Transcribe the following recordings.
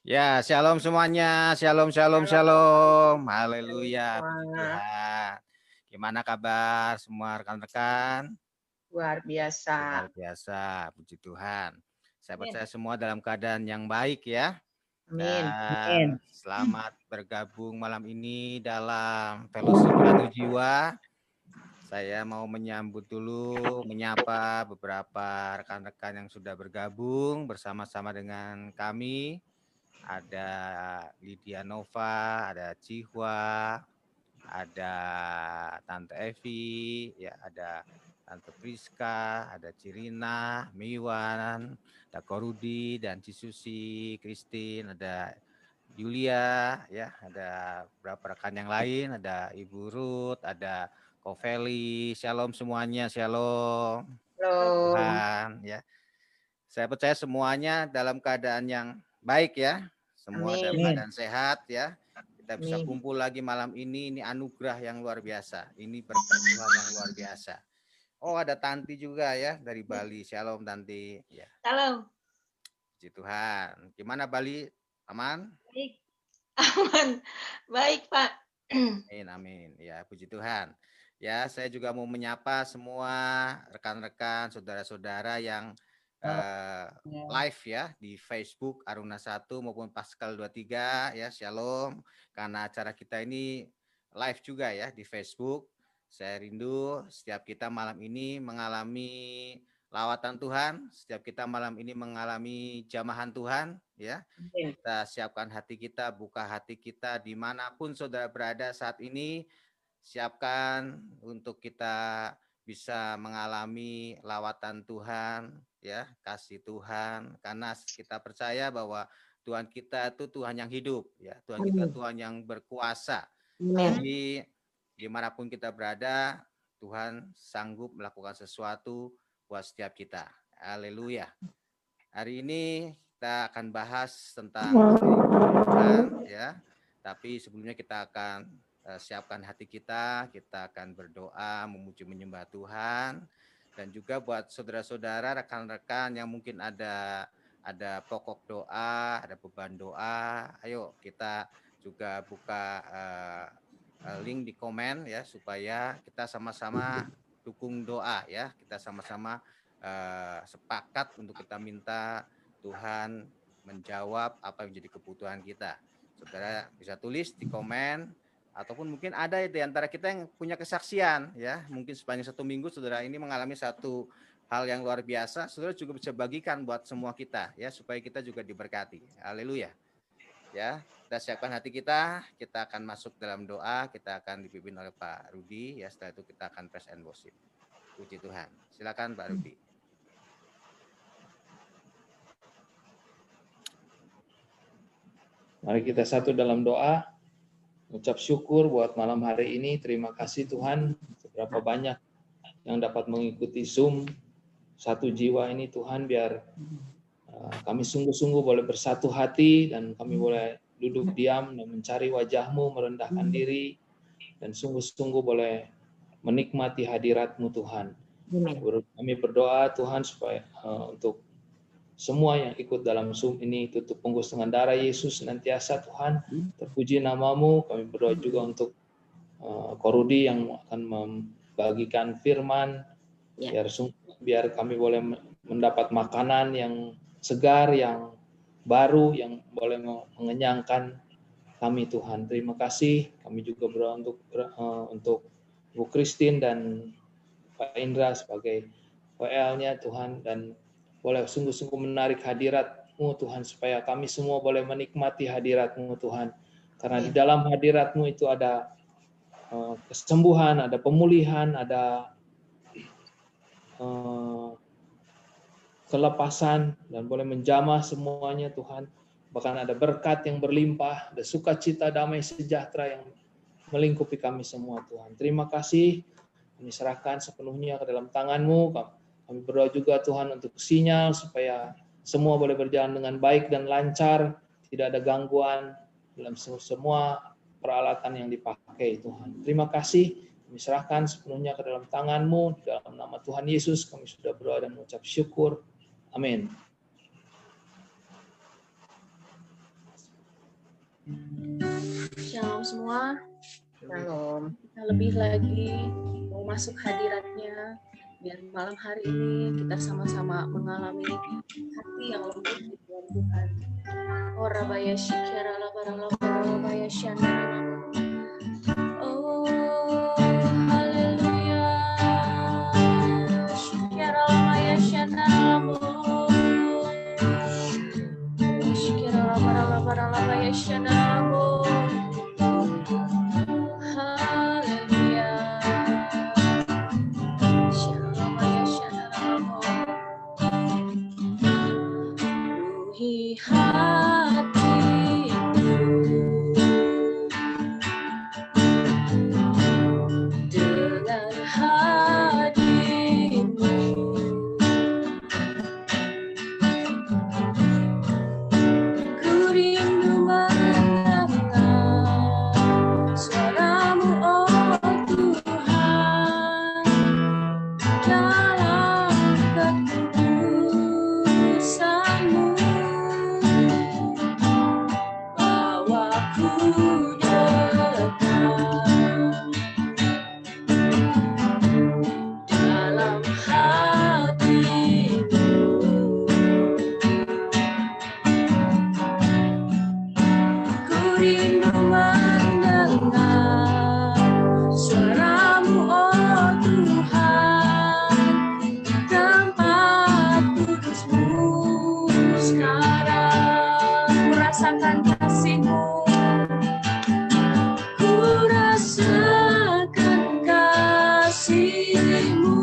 Ya, shalom semuanya. Shalom, shalom, shalom. Haleluya, puji Tuhan. Gimana kabar semua rekan-rekan? Luar biasa. Luar biasa, puji Tuhan. Saya Amin. percaya semua dalam keadaan yang baik ya. Amin. Dan selamat bergabung malam ini dalam Fellowship Satu Jiwa. Saya mau menyambut dulu, menyapa beberapa rekan-rekan yang sudah bergabung bersama-sama dengan kami. Ada Lydia Nova, ada Cihwa, ada Tante Evi, ya ada Tante Priska, ada Cirina, Miwan, ada Korudi dan Cisusi, Christine, ada Yulia, ya ada beberapa rekan yang lain, ada Ibu Ruth, ada Koveli, shalom semuanya, shalom. Halo. Tuhan, ya. Saya percaya semuanya dalam keadaan yang baik ya. Semua dalam Amin. keadaan sehat ya. Kita bisa Amin. kumpul lagi malam ini anugerah yang luar biasa. Ini berkat Tuhan yang luar biasa. Oh, ada Tanti juga ya dari Bali. Shalom Tanti. Ya, Halo. puji Tuhan. Gimana Bali? Aman? Baik. Aman. Baik, Pak. Amin, amin. Ya, puji Tuhan. Ya, saya juga mau menyapa semua rekan-rekan, saudara-saudara yang live ya di Facebook Aruna 1 maupun Pascal 23 ya, Shalom. Karena acara kita ini live juga ya di Facebook. Saya rindu setiap kita malam ini mengalami lawatan Tuhan, setiap kita malam ini mengalami jamahan Tuhan ya. Kita siapkan hati kita, buka hati kita dimanapun saudara berada saat ini. Siapkan untuk kita bisa mengalami lawatan Tuhan, ya kasih Tuhan. Karena kita percaya bahwa Tuhan kita itu Tuhan yang hidup, ya Tuhan kita Tuhan yang berkuasa. Jadi dimanapun kita berada, Tuhan sanggup melakukan sesuatu buat setiap kita. Haleluya. Hari ini kita akan bahas tentang Tuhan ya. Tapi sebelumnya kita akan siapkan hati kita akan berdoa, memuji menyembah Tuhan. Dan juga buat saudara-saudara, rekan-rekan yang mungkin ada pokok doa, ada beban doa, ayo kita juga buka link di komen ya supaya kita sama-sama dukung doa ya. Kita sama-sama sepakat untuk kita minta Tuhan menjawab apa yang menjadi kebutuhan kita. Saudara bisa tulis di komen ataupun mungkin ada di antara kita yang punya kesaksian ya, mungkin sepanjang 1 minggu saudara ini mengalami satu hal yang luar biasa, saudara juga bisa bagikan buat semua kita ya supaya kita juga diberkati. Haleluya. Ya, kita siapkan hati kita akan masuk dalam doa, kita akan dipimpin oleh Pak Rudi ya, setelah itu kita akan praise and worship. Puji Tuhan. Silakan Pak Rudi. Mari kita satu dalam doa, ucap syukur buat malam hari ini. Terima kasih Tuhan, seberapa banyak yang dapat mengikuti Zoom Satu Jiwa ini Tuhan, biar kami sungguh-sungguh boleh bersatu hati dan kami boleh duduk diam dan mencari wajah-Mu, merendahkan diri, dan sungguh-sungguh boleh menikmati hadirat-Mu Tuhan. Kami berdoa Tuhan supaya untuk semua yang ikut dalam Zoom ini tutup punggus dengan darah Yesus senantiasa Tuhan. Terpuji nama-Mu. Kami berdoa juga untuk Korudi yang akan membagikan firman, biar kami boleh mendapat makanan yang segar, yang baru, yang boleh mengenyangkan kami Tuhan. Terima kasih. Kami juga berdoa untuk Bu Christine dan Pak Indra sebagai WL-nya Tuhan, dan boleh sungguh-sungguh menarik hadirat-Mu Tuhan, supaya kami semua boleh menikmati hadirat-Mu Tuhan. Karena di dalam hadirat-Mu itu ada kesembuhan, ada pemulihan, ada kelepasan, dan boleh menjamah semuanya Tuhan. Bahkan ada berkat yang berlimpah, ada sukacita, damai, sejahtera yang melingkupi kami semua Tuhan. Terima kasih, kami serahkan sepenuhnya ke dalam tangan-Mu. Kami berdoa juga Tuhan untuk sinyal supaya semua boleh berjalan dengan baik dan lancar, tidak ada gangguan dalam semua peralatan yang dipakai Tuhan. Terima kasih, kami serahkan sepenuhnya ke dalam tangan-Mu. Di dalam nama Tuhan Yesus kami sudah berdoa dan mengucap syukur. Amin. Shalom semua. Shalom. Kita lebih lagi mau masuk hadiratnya, biar malam hari ini kita sama-sama mengalami hati yang lembut di dalam Tuhan. Oh Rabaya Shikara Labarala Rabaya Shanana. Oh haleluya. Shikara Labaya Shanana. Shikara Labarala Rabaya Shanana. Ruhi hatiku dengan hadirmu, ku rindu mendengar suaramu, oh Tuhan, dalam kekudusanmu. Bawaku dekat dalam hatimu, ku rindu mendengar suaramu, oh Tuhan, di tempat kudusmu sekarang. Ku rasakan kasih-Mu, ku rasakan kasih-Mu,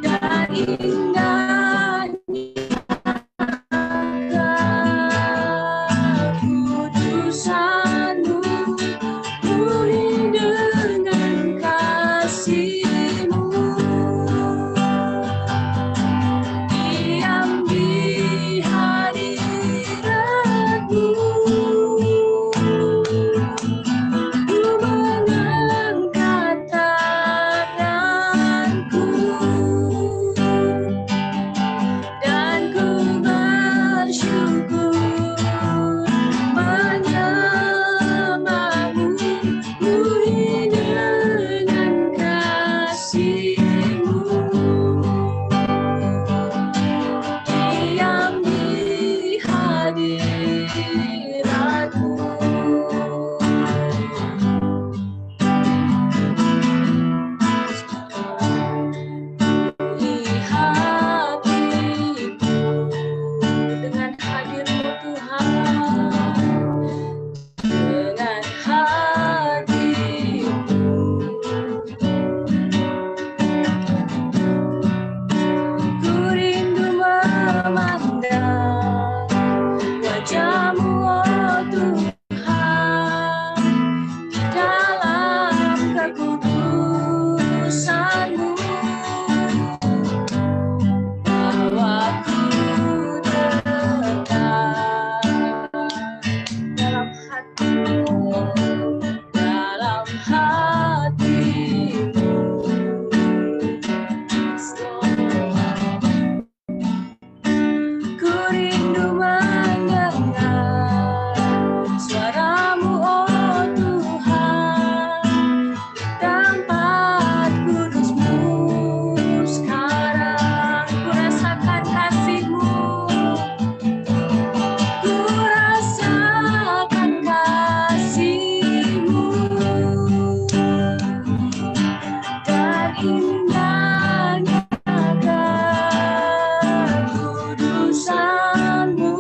dan indahnya kekudusan-Mu, murni dengan kasih-Mu. Diam di hadirat-Mu, ku mengangkat tanganku dan ku bersyukur menyembah-Mu, murni dengan kasih-Mu. Diam di hadirat-Mu. Di hatiku dengan hadir-Mu Tuhan, dengan hadir-Mu, ku rindu memandang wajah-Mu, oh Tuhan, di dalam kekudusan-Mu. Bawaku dekat dalam hatimu, dalam hatimu. Ku rindu mendengar suara-Mu, oh Tuhan, di tempat kudus-Mu sekarang. Ku rasakan kasih-Mu, ku rasakan kasih-Mu, dan indahnya kekudusan-Mu,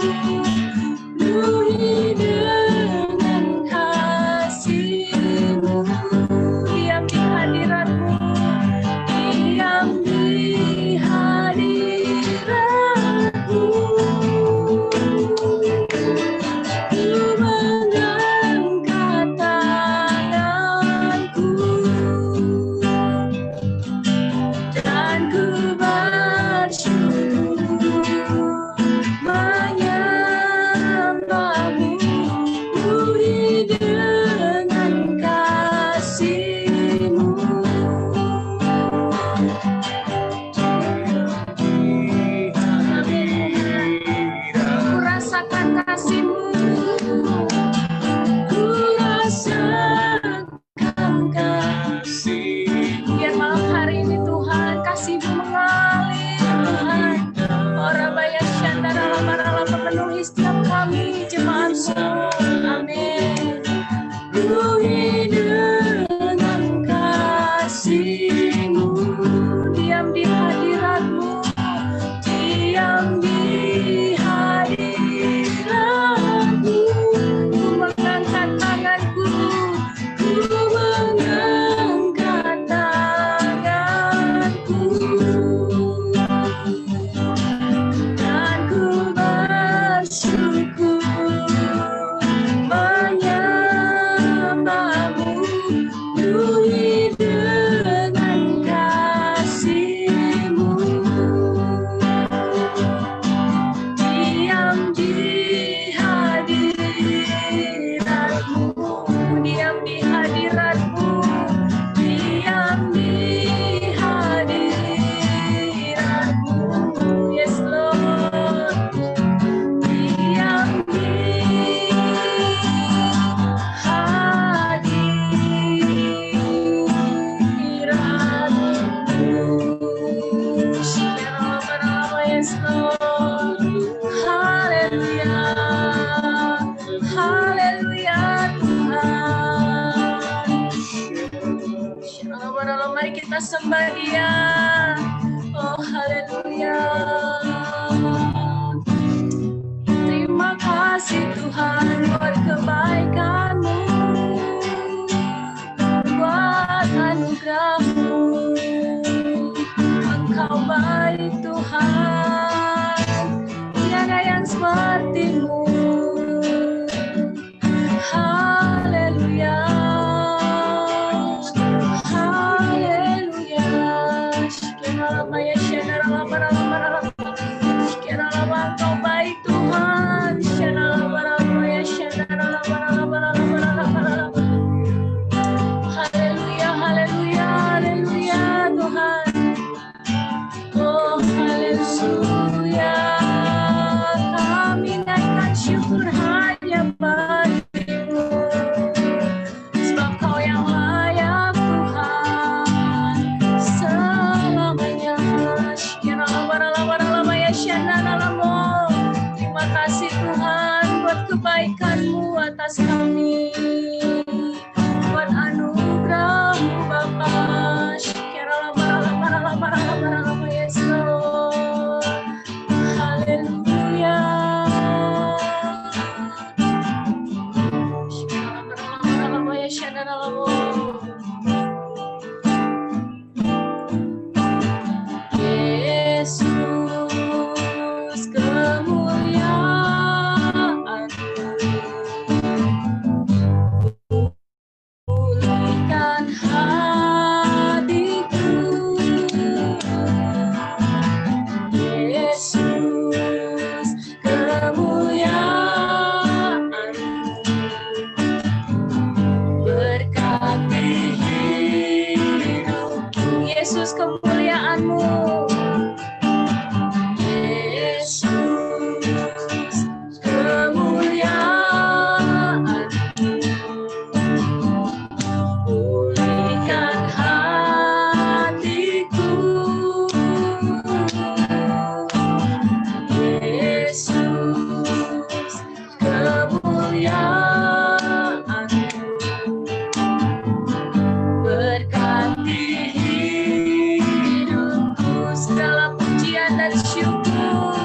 kasih-Mu. Ku rasakan kasih. Biar malam hari ini Tuhan kasih-Mu mengalir Tuhan. Ora baya syandara lama-lama penuhi setiap kami jemaat-Mu. Amin. Penuhi dengan kasih-Mu, diam di hadirat-Mu, diam di hadirat-Mu. Ku mengangkat tanganku, ku mengangkat tanganku, dan ku bersyukur menyembah-Mu, penuhi dengan kasih-Mu. Diam di hadirat-Mu, diam di hadirat-Mu, diam di hadirat-Mu. Yes Lord, diam di hadirat-Mu. Yes Lord, haleluya, haleluya Tuhan. Mari kita sembah Dia. Oh haleluya. Terima kasih Tuhan buat kebaikan-Mu, buat anugerah-Mu. Engkau baik Tuhan, tiada yang seperti-Mu. Haleluya, haleluya. Shikiralama ya shanaralama ralama. Shikiralama Engkau baik Tuhan. Shanaralama ya shanaralama ralama. Haleluya, haleluya, haleluya Tuhan. Oh haleluya, kami naikkan syukur hanya bagi-Mu, sebab Kau yang layak Tuhan selamanya. Terima kasih Tuhan buat kebaikan-Mu atas kami, buat anugerah-Mu Bapa. Yes Lord, haleluya. Yesus, kemuliaan-Mu, pulihkan hatiku. Yesus, kemuliaan-Mu, berkati hidupku. Yesus, kemuliaan-Mu. Yesus, kemuliaan-Mu, pulihkan hatiku. Yesus, kemuliaan-Mu, berkati hidupku. Segala pujian dan syukur,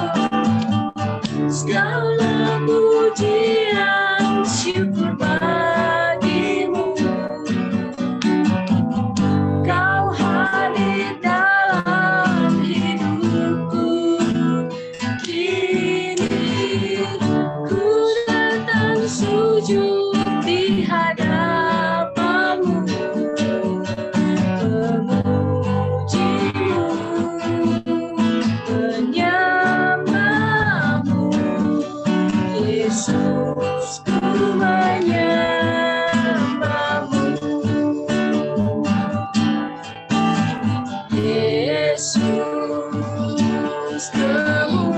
segala pujian syukur bagi-Mu. Kau hadir dalam hidupku. Kini ku datang sujud di hadapan-Mu, memuji-Mu, menyembah-Mu. Yesus, ku menyembah-Mu. Yesus, kemuliaan-Mu,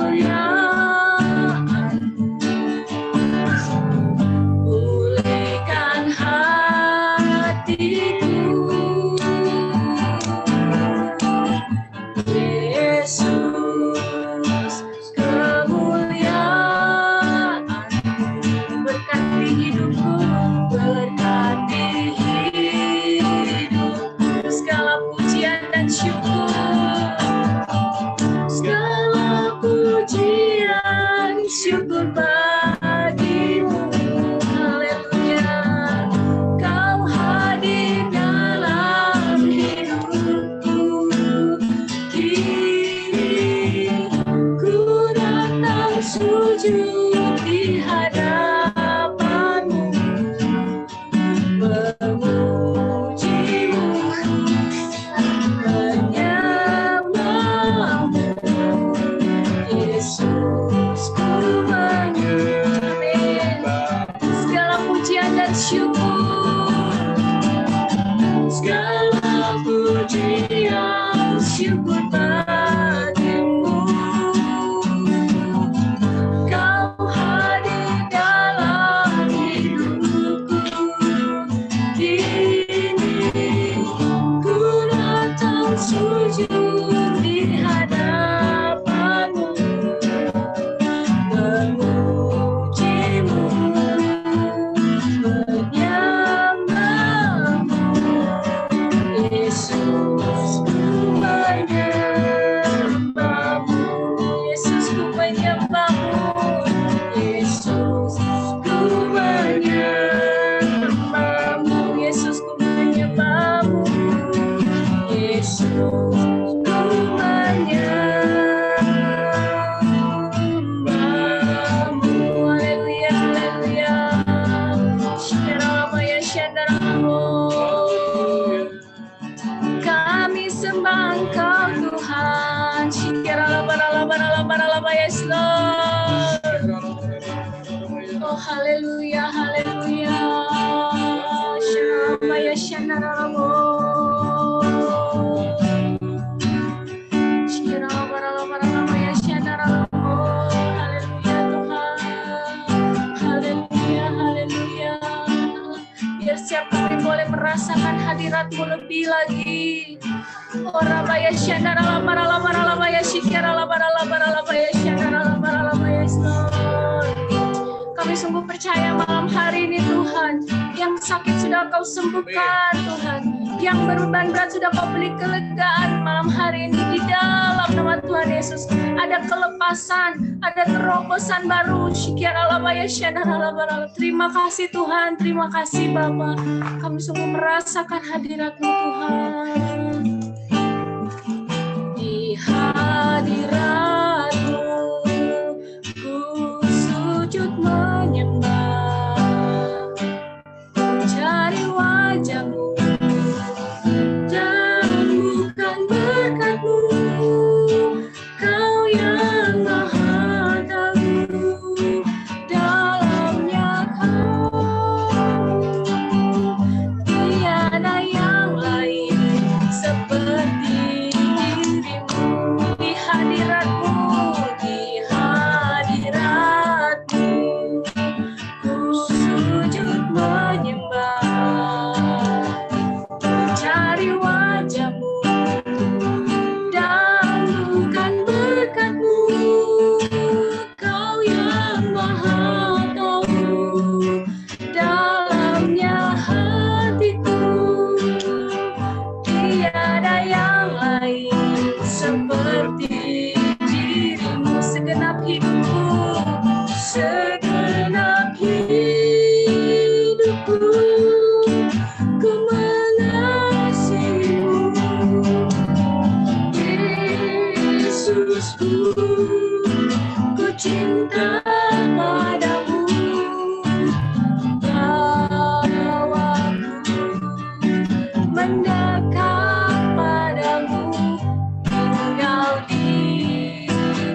sujud di hadapanmu, memujimu, menyembahmu, Yesus ku menyembah. Segala pujian dan syukur, segala pujian syukur bagimu. Kau hadir dalam hidupku, kini ku datang sujud di hadapanmu, memujimu, menyembahmu, Yesus ku menyembahmu, Yesus ku menyembahmu, Yesus ku menyembahmu, Yesus ku menyembahmu, Yesus ku menyembahmu. Haleluya, haleluya. Shandaramaya, shandaramo. Kami sembah Engkau Tuhan. Shikiralabaralabaralabaralaba, yes Lord. Oh haleluya, haleluya. Shandaramaya, shandaramo. Shikiralabaralabaralaba, shandaramo. Haleluya Tuhan. Haleluya, haleluya. Biar setiap kami boleh merasakan hadirat-Mu lebih lagi. Orabaya shandaralabaralabaralabaya shikiralabaralabaralabaya shandaralabaralabaya Lord. Kami sungguh percaya malam hari ini Tuhan, yang sakit sudah Kau sembuhkan Tuhan, yang berbeban berat sudah Kau beri kelegaan malam hari ini di dalam nama Tuhan Yesus. Ada kelepasan, ada terobosan baru. Shikiralabaya shandaralabaralabaya. Terima kasih Tuhan, terima kasih Bapa. Kami sungguh merasakan hadirat-Mu Tuhan. Di hadirat-Mu ku sujud menyembah, mencari wajah-Mu dan bukan berkat-Mu. Kau yang maha tahu, dalamnya Kau tiada yang lain seperti dirimu. Di hadirat-Mu, di hadirat-Mu ku sujud menyembah, mencari wajah-Mu dan bukan berkat-Mu. Kau yang maha tahu, dalamnya hatiku tiada yang lain seperti dirimu. Segenap hidupku, segenap hidupku ku mengasihimu, Yesusku, ku cinta padamu. Bawaku mendekat padamu, tinggal di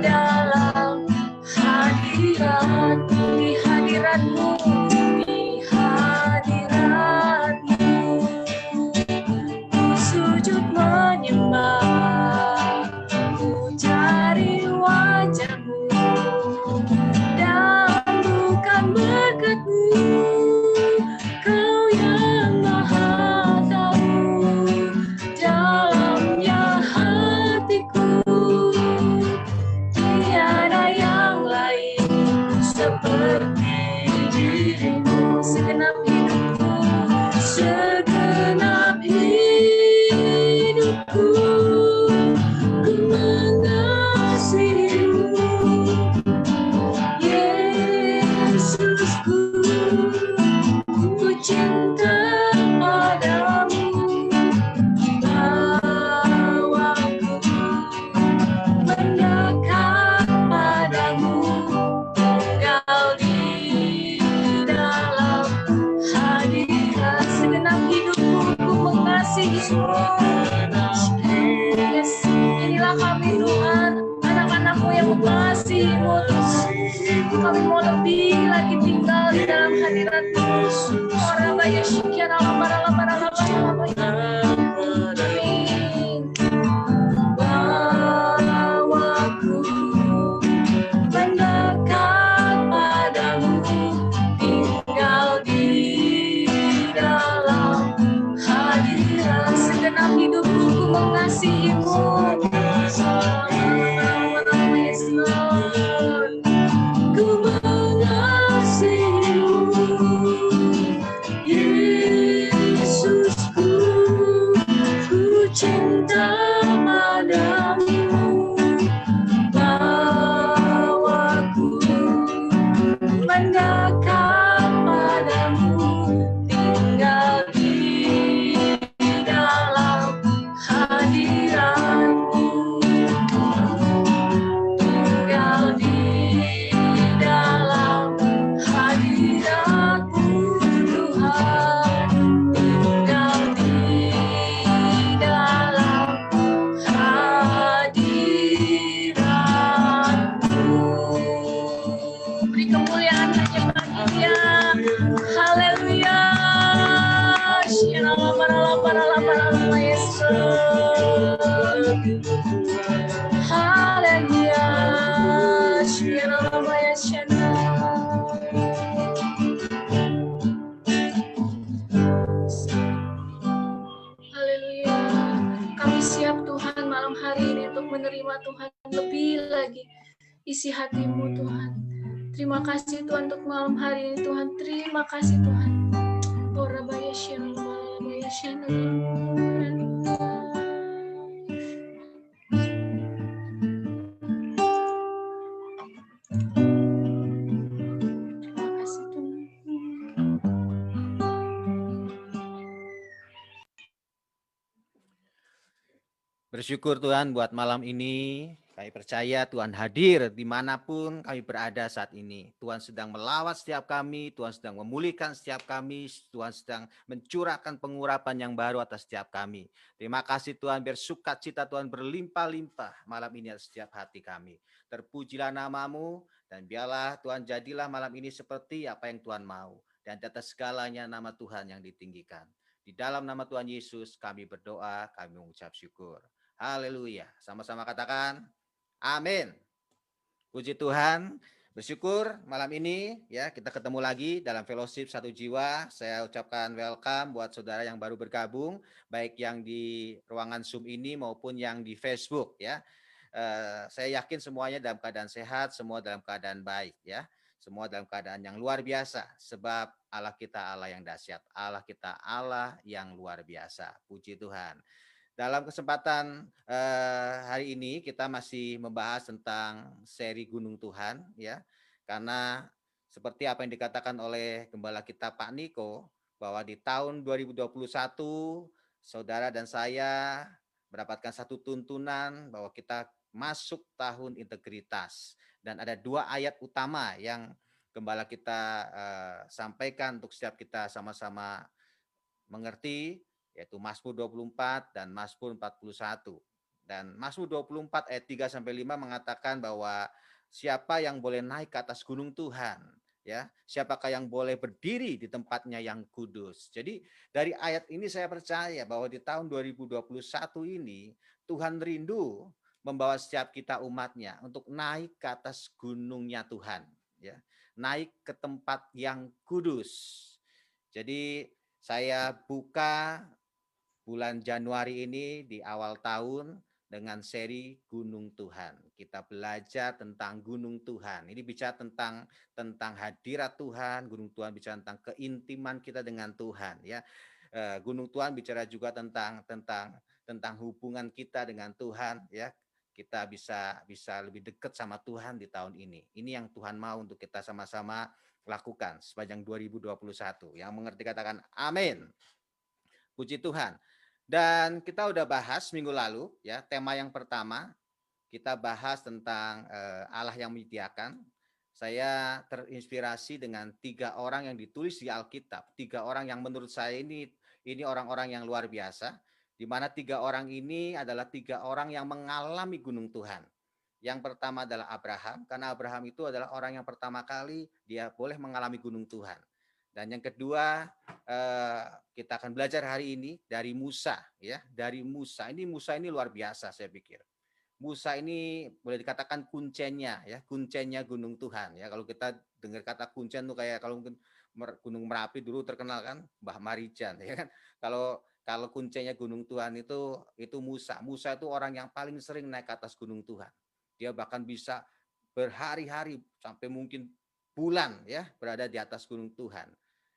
dalam hadirat-Mu, di hadirat-Mu, di hadirat-Mu ku sujud menyembah, ku cari wajah-Mu dan bukan berkat-Mu. Kau yang maha tahu, dalamnya hatiku tiada yang lain seperti dirimu. Segenap hidupku, segenap hidupku ku mengasihimu, Yesusku, ku cinta padamu. Bawaku mendekat padamu, Yes, inilah kami Tuhan, anak-anakmu yang mengasihi-Mu Tuhan. Kami mau lebih lagi tinggal di dalam hadirat-Mu. Ora baya syikira lamara lamara lamara lamara. Amin. Bawaku mendekat padamu, tinggal di dalam hadirat. Segenap hidupku ku mengasihi-Mu. Yes, Lord. Ku mengasihi-Mu, Yesusku, ku cinta padamu. Bawaku mendekat padamu, tinggal di dalam hadirat-Mu. Tinggal di dalam hadirat-Mu, Tuhan. Tinggal di dalam hadirat-Mu. Beri kemuliaan hanya bagi Dia. Haleluya. Shalabaralabaralabaralama, Yesus. Haleluya. Shalabaraya, Haleluya. Kami siap Tuhan malam hari ini untuk menerima Tuhan lebih lagi isi hati-Mu Tuhan. Terima kasih Tuhan untuk malam hari ini Tuhan. Terima kasih Tuhan. Ora baya shalom baya shalom. Terima kasih Tuhan. Bersyukur Tuhan buat malam ini. Kami percaya Tuhan hadir dimanapun kami berada saat ini. Tuhan sedang melawat setiap kami, Tuhan sedang memulihkan setiap kami, Tuhan sedang mencurahkan pengurapan yang baru atas setiap kami. Terima kasih Tuhan, biar sukacita Tuhan berlimpah-limpah malam ini atas setiap hati kami. Terpujilah nama-Mu, dan biarlah Tuhan jadilah malam ini seperti apa yang Tuhan mau. Dan di atas segalanya nama Tuhan yang ditinggikan. Di dalam nama Tuhan Yesus kami berdoa, kami mengucap syukur. Haleluya. Sama-sama katakan amin. Puji Tuhan. Bersyukur malam ini ya kita ketemu lagi dalam fellowship satu jiwa. Saya ucapkan welcome buat saudara yang baru bergabung, baik yang di ruangan Zoom ini maupun yang di Facebook ya. Saya yakin semuanya dalam keadaan sehat, semua dalam keadaan baik ya. Semua dalam keadaan yang luar biasa, sebab Allah kita Allah yang dahsyat, Allah kita Allah yang luar biasa. Puji Tuhan. Dalam kesempatan hari ini kita masih membahas tentang seri Gunung Tuhan ya. Karena seperti apa yang dikatakan oleh gembala kita Pak Niko, bahwa di tahun 2021 saudara dan saya mendapatkan satu tuntunan bahwa kita masuk tahun integritas, dan ada 2 ayat utama yang gembala kita sampaikan untuk setiap kita sama-sama mengerti, yaitu Mazmur 24 dan Mazmur 41. Dan Mazmur 24 ayat 3 sampai 5 mengatakan bahwa siapa yang boleh naik ke atas gunung Tuhan, ya, siapakah yang boleh berdiri di tempatnya yang kudus. Jadi dari ayat ini saya percaya bahwa di tahun 2021 ini Tuhan rindu membawa setiap kita umatnya untuk naik ke atas gunungnya Tuhan, ya, naik ke tempat yang kudus. Jadi saya buka bulan Januari ini di awal tahun dengan seri Gunung Tuhan. Kita belajar tentang Gunung Tuhan. Ini bicara tentang hadirat Tuhan. Gunung Tuhan bicara tentang keintiman kita dengan Tuhan. Ya, Gunung Tuhan bicara juga tentang hubungan kita dengan Tuhan. Ya, kita bisa lebih dekat sama Tuhan di tahun ini. Ini yang Tuhan mau untuk kita sama-sama lakukan sepanjang 2021. Yang mengerti katakan amin. Puji Tuhan. Dan kita udah bahas minggu lalu ya, tema yang pertama kita bahas tentang Allah yang menyediakan. Saya terinspirasi dengan 3 orang yang ditulis di Alkitab, 3 orang yang menurut saya ini orang-orang yang luar biasa. di mana 3 orang ini adalah 3 orang yang mengalami gunung Tuhan. Yang pertama adalah Abraham, karena Abraham itu adalah orang yang pertama kali dia boleh mengalami gunung Tuhan. Dan yang kedua, kita akan belajar hari ini dari Musa, ya, dari Musa. Musa ini luar biasa, saya pikir. Musa ini boleh dikatakan kuncennya, ya, kuncennya gunung Tuhan, ya. Kalau kita dengar kata kuncen tuh kayak kalau mungkin Gunung Merapi dulu terkenal kan, Mbah Marijan, ya kan. Kalau kuncennya gunung Tuhan itu Musa. Musa itu orang yang paling sering naik ke atas gunung Tuhan. Dia bahkan bisa berhari-hari sampai mungkin bulan, ya, berada di atas gunung Tuhan.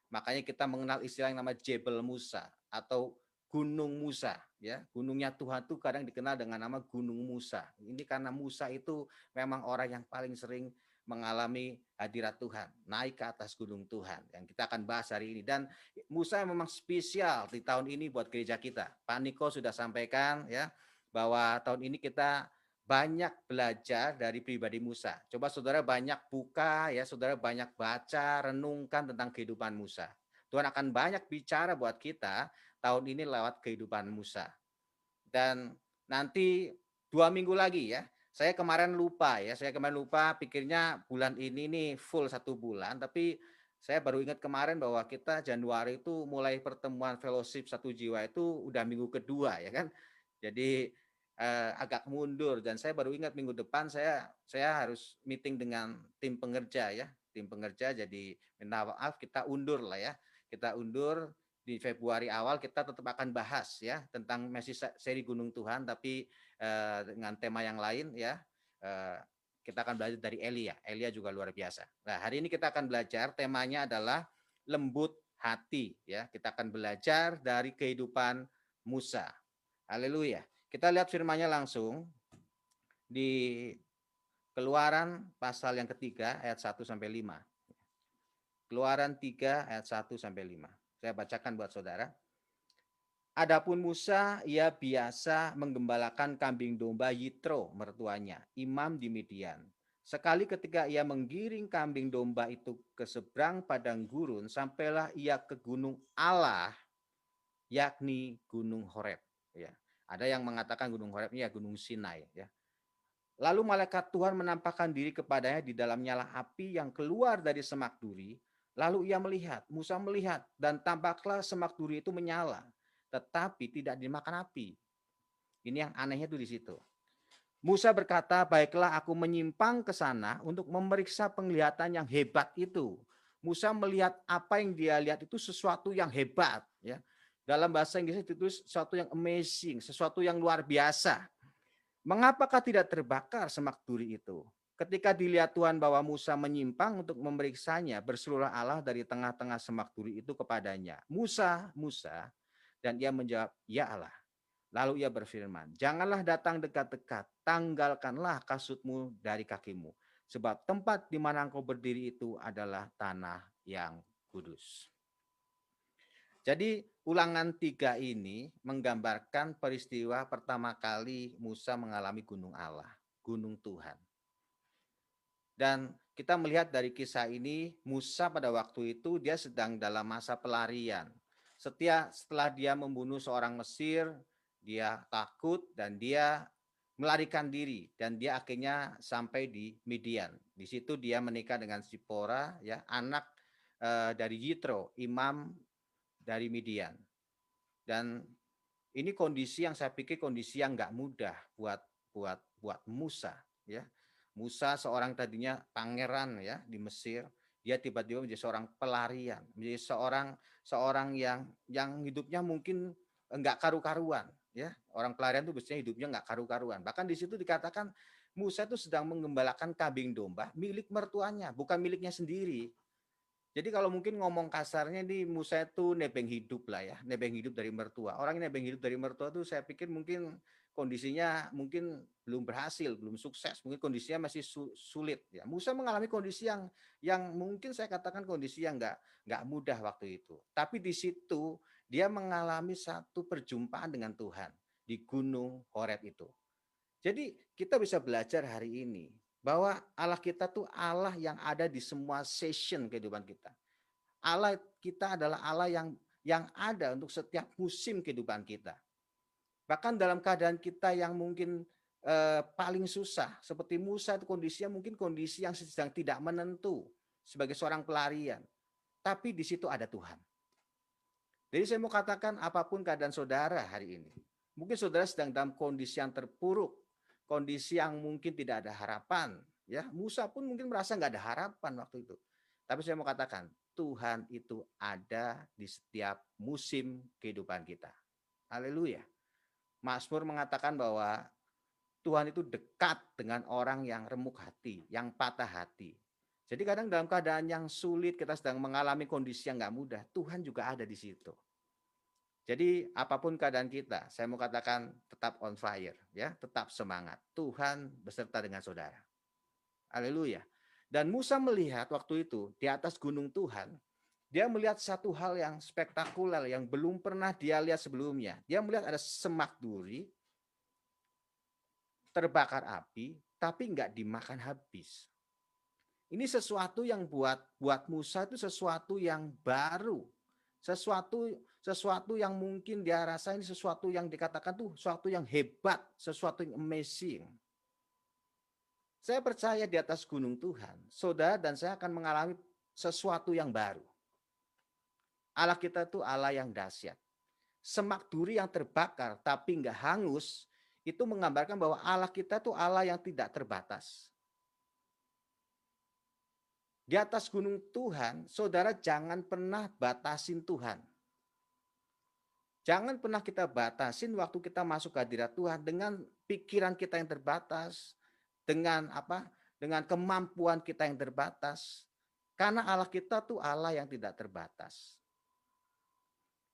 Makanya kita mengenal istilah yang nama Jebel Musa atau Gunung Musa, ya. Gunungnya Tuhan itu kadang dikenal dengan nama Gunung Musa. Ini karena Musa itu memang orang yang paling sering mengalami hadirat Tuhan, naik ke atas gunung Tuhan. Yang kita akan bahas hari ini. Dan Musa memang spesial di tahun ini buat gereja kita. Pak Niko sudah sampaikan, ya, bahwa tahun ini kita banyak belajar dari pribadi Musa. Coba saudara banyak buka, ya, saudara banyak baca, renungkan tentang kehidupan Musa. Tuhan akan banyak bicara buat kita tahun ini lewat kehidupan Musa. Dan nanti 2 minggu lagi, ya. Saya kemarin lupa, pikirnya bulan ini nih full 1 bulan, tapi saya baru ingat kemarin bahwa kita Januari itu mulai pertemuan fellowship 1 jiwa itu udah minggu kedua, ya kan. Jadi agak mundur, dan saya baru ingat minggu depan saya harus meeting dengan tim pengerja, ya. Tim pengerja, jadi minta maaf kita undur lah, ya. Kita undur di Februari awal, kita tetap akan bahas, ya, tentang masih seri Gunung Tuhan, tapi dengan tema yang lain, ya. Kita akan belajar dari Elia. Elia juga luar biasa. Nah, hari ini kita akan belajar, temanya adalah lembut hati, ya. Kita akan belajar dari kehidupan Musa. Haleluya. Kita lihat firman-Nya langsung di Keluaran pasal yang ketiga ayat 1 sampai 5. Keluaran 3 ayat 1 sampai 5. Saya bacakan buat saudara. Adapun Musa, ia biasa menggembalakan kambing domba Yitro, mertuanya, imam di Midian. Sekali ketika ia menggiring kambing domba itu ke seberang padang gurun, sampailah ia ke gunung Allah, yakni Gunung Horeb. Ya. Ada yang mengatakan Gunung Horeb ini ya Gunung Sinai. Ya. Lalu malaikat Tuhan menampakkan diri kepadanya di dalam nyala api yang keluar dari semak duri. Lalu ia melihat, Musa melihat, dan tampaklah semak duri itu menyala, tetapi tidak dimakan api. Ini yang anehnya itu di situ. Musa berkata, baiklah aku menyimpang ke sana untuk memeriksa penglihatan yang hebat itu. Musa melihat apa yang dia lihat itu sesuatu yang hebat. Ya. Dalam bahasa Inggris itu sesuatu yang amazing, sesuatu yang luar biasa. Mengapakah tidak terbakar semak duri itu? Ketika dilihat Tuhan bahwa Musa menyimpang untuk memeriksanya, berserulah Allah dari tengah-tengah semak duri itu kepadanya. Musa, Musa. Dan ia menjawab, ya Allah. Lalu ia berfirman, janganlah datang dekat-dekat, tanggalkanlah kasutmu dari kakimu. Sebab tempat di mana engkau berdiri itu adalah tanah yang kudus. Jadi Ulangan 3 ini menggambarkan peristiwa pertama kali Musa mengalami gunung Allah, gunung Tuhan. Dan kita melihat dari kisah ini, Musa pada waktu itu dia sedang dalam masa pelarian. Setelah dia membunuh seorang Mesir, dia takut dan dia melarikan diri, dan dia akhirnya sampai di Midian. Di situ dia menikah dengan Zipora, ya, anak dari Yitro, imam dari Midian. Dan ini kondisi yang saya pikir kondisi yang nggak mudah buat Musa, ya. Musa seorang tadinya pangeran, ya, di Mesir, dia tiba-tiba menjadi seorang pelarian, menjadi seorang yang hidupnya mungkin nggak karu-karuan, ya. Orang pelarian itu biasanya hidupnya nggak karu-karuan. Bahkan di situ dikatakan Musa itu sedang menggembalakan kambing domba milik mertuanya, bukan miliknya sendiri. Jadi kalau mungkin ngomong kasarnya di Musa itu nebeng hidup lah, ya, nebeng hidup dari mertua. Orang yang nebeng hidup dari mertua itu saya pikir mungkin kondisinya mungkin belum berhasil, belum sukses, mungkin kondisinya masih sulit. Ya, Musa mengalami kondisi yang mungkin saya katakan kondisi yang nggak mudah waktu itu. Tapi di situ dia mengalami satu perjumpaan dengan Tuhan di Gunung Horeb itu. Jadi kita bisa belajar hari ini bahwa Allah kita tuh Allah yang ada di semua season kehidupan kita. Allah kita adalah Allah yang ada untuk setiap musim kehidupan kita. Bahkan dalam keadaan kita yang mungkin paling susah, seperti Musa itu kondisinya mungkin kondisi yang sedang tidak menentu sebagai seorang pelarian. Tapi di situ ada Tuhan. Jadi saya mau katakan apapun keadaan saudara hari ini. Mungkin saudara sedang dalam kondisi yang terpuruk, kondisi yang mungkin tidak ada harapan. Ya, Musa pun mungkin merasa nggak ada harapan waktu itu. Tapi saya mau katakan, Tuhan itu ada di setiap musim kehidupan kita. Haleluya. Mazmur mengatakan bahwa Tuhan itu dekat dengan orang yang remuk hati, yang patah hati. Jadi kadang dalam keadaan yang sulit, kita sedang mengalami kondisi yang nggak mudah, Tuhan juga ada di situ. Jadi apapun keadaan kita, saya mau katakan tetap on fire, ya, tetap semangat. Tuhan beserta dengan saudara. Haleluya. Dan Musa melihat waktu itu di atas gunung Tuhan, dia melihat satu hal yang spektakuler yang belum pernah dia lihat sebelumnya. Dia melihat ada semak duri terbakar api, tapi nggak dimakan habis. Ini sesuatu yang buat Musa itu sesuatu yang baru, sesuatu yang mungkin dia rasa ini sesuatu yang dikatakan tuh sesuatu yang hebat, sesuatu yang amazing. Saya percaya di atas gunung Tuhan, saudara dan saya akan mengalami sesuatu yang baru. Allah kita tuh Allah yang dahsyat. Semak duri yang terbakar tapi nggak hangus, itu menggambarkan bahwa Allah kita tuh Allah yang tidak terbatas. Di atas gunung Tuhan, saudara jangan pernah batasin Tuhan. Jangan pernah kita batasin waktu kita masuk ke hadirat Tuhan dengan pikiran kita yang terbatas, dengan dengan kemampuan kita yang terbatas. Karena Allah kita tuh Allah yang tidak terbatas.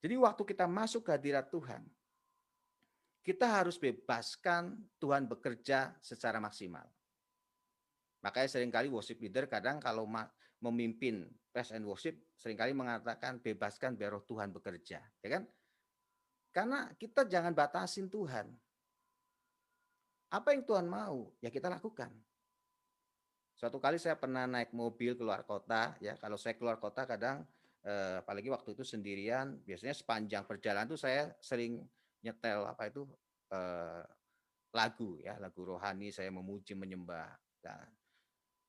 Jadi waktu kita masuk ke hadirat Tuhan, kita harus bebaskan Tuhan bekerja secara maksimal. Makanya seringkali worship leader kadang kalau memimpin praise and worship seringkali mengatakan bebaskan biar roh Tuhan bekerja, ya kan? Karena kita jangan batasin Tuhan. Apa yang Tuhan mau, ya kita lakukan. Suatu kali saya pernah naik mobil keluar kota, ya kalau saya keluar kota kadang apalagi waktu itu sendirian, biasanya sepanjang perjalanan tuh saya sering nyetel lagu ya, lagu rohani, saya memuji menyembah. Nah,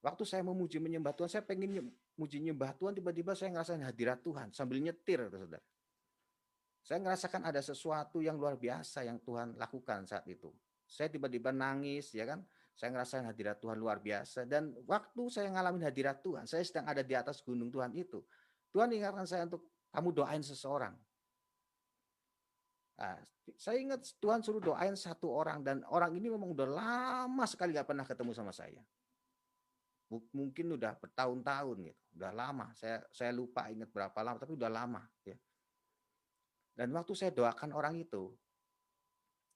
waktu saya memuji menyembah Tuhan, saya pengen memuji menyembah Tuhan, tiba-tiba saya ngerasain hadirat Tuhan sambil nyetir, saudara. Saya ngerasakan ada sesuatu yang luar biasa yang Tuhan lakukan saat itu. Saya tiba-tiba nangis, ya kan? Saya ngerasain hadirat Tuhan luar biasa. Dan waktu saya ngalamin hadirat Tuhan, saya sedang ada di atas gunung Tuhan itu. Tuhan ingatkan saya untuk kamu doain seseorang. Nah, saya ingat Tuhan suruh doain satu orang dan orang ini memang udah lama sekali gak pernah ketemu sama saya. Mungkin udah bertahun-tahun gitu, udah lama. Saya lupa ingat berapa lama, tapi udah lama. Ya. Dan waktu saya doakan orang itu,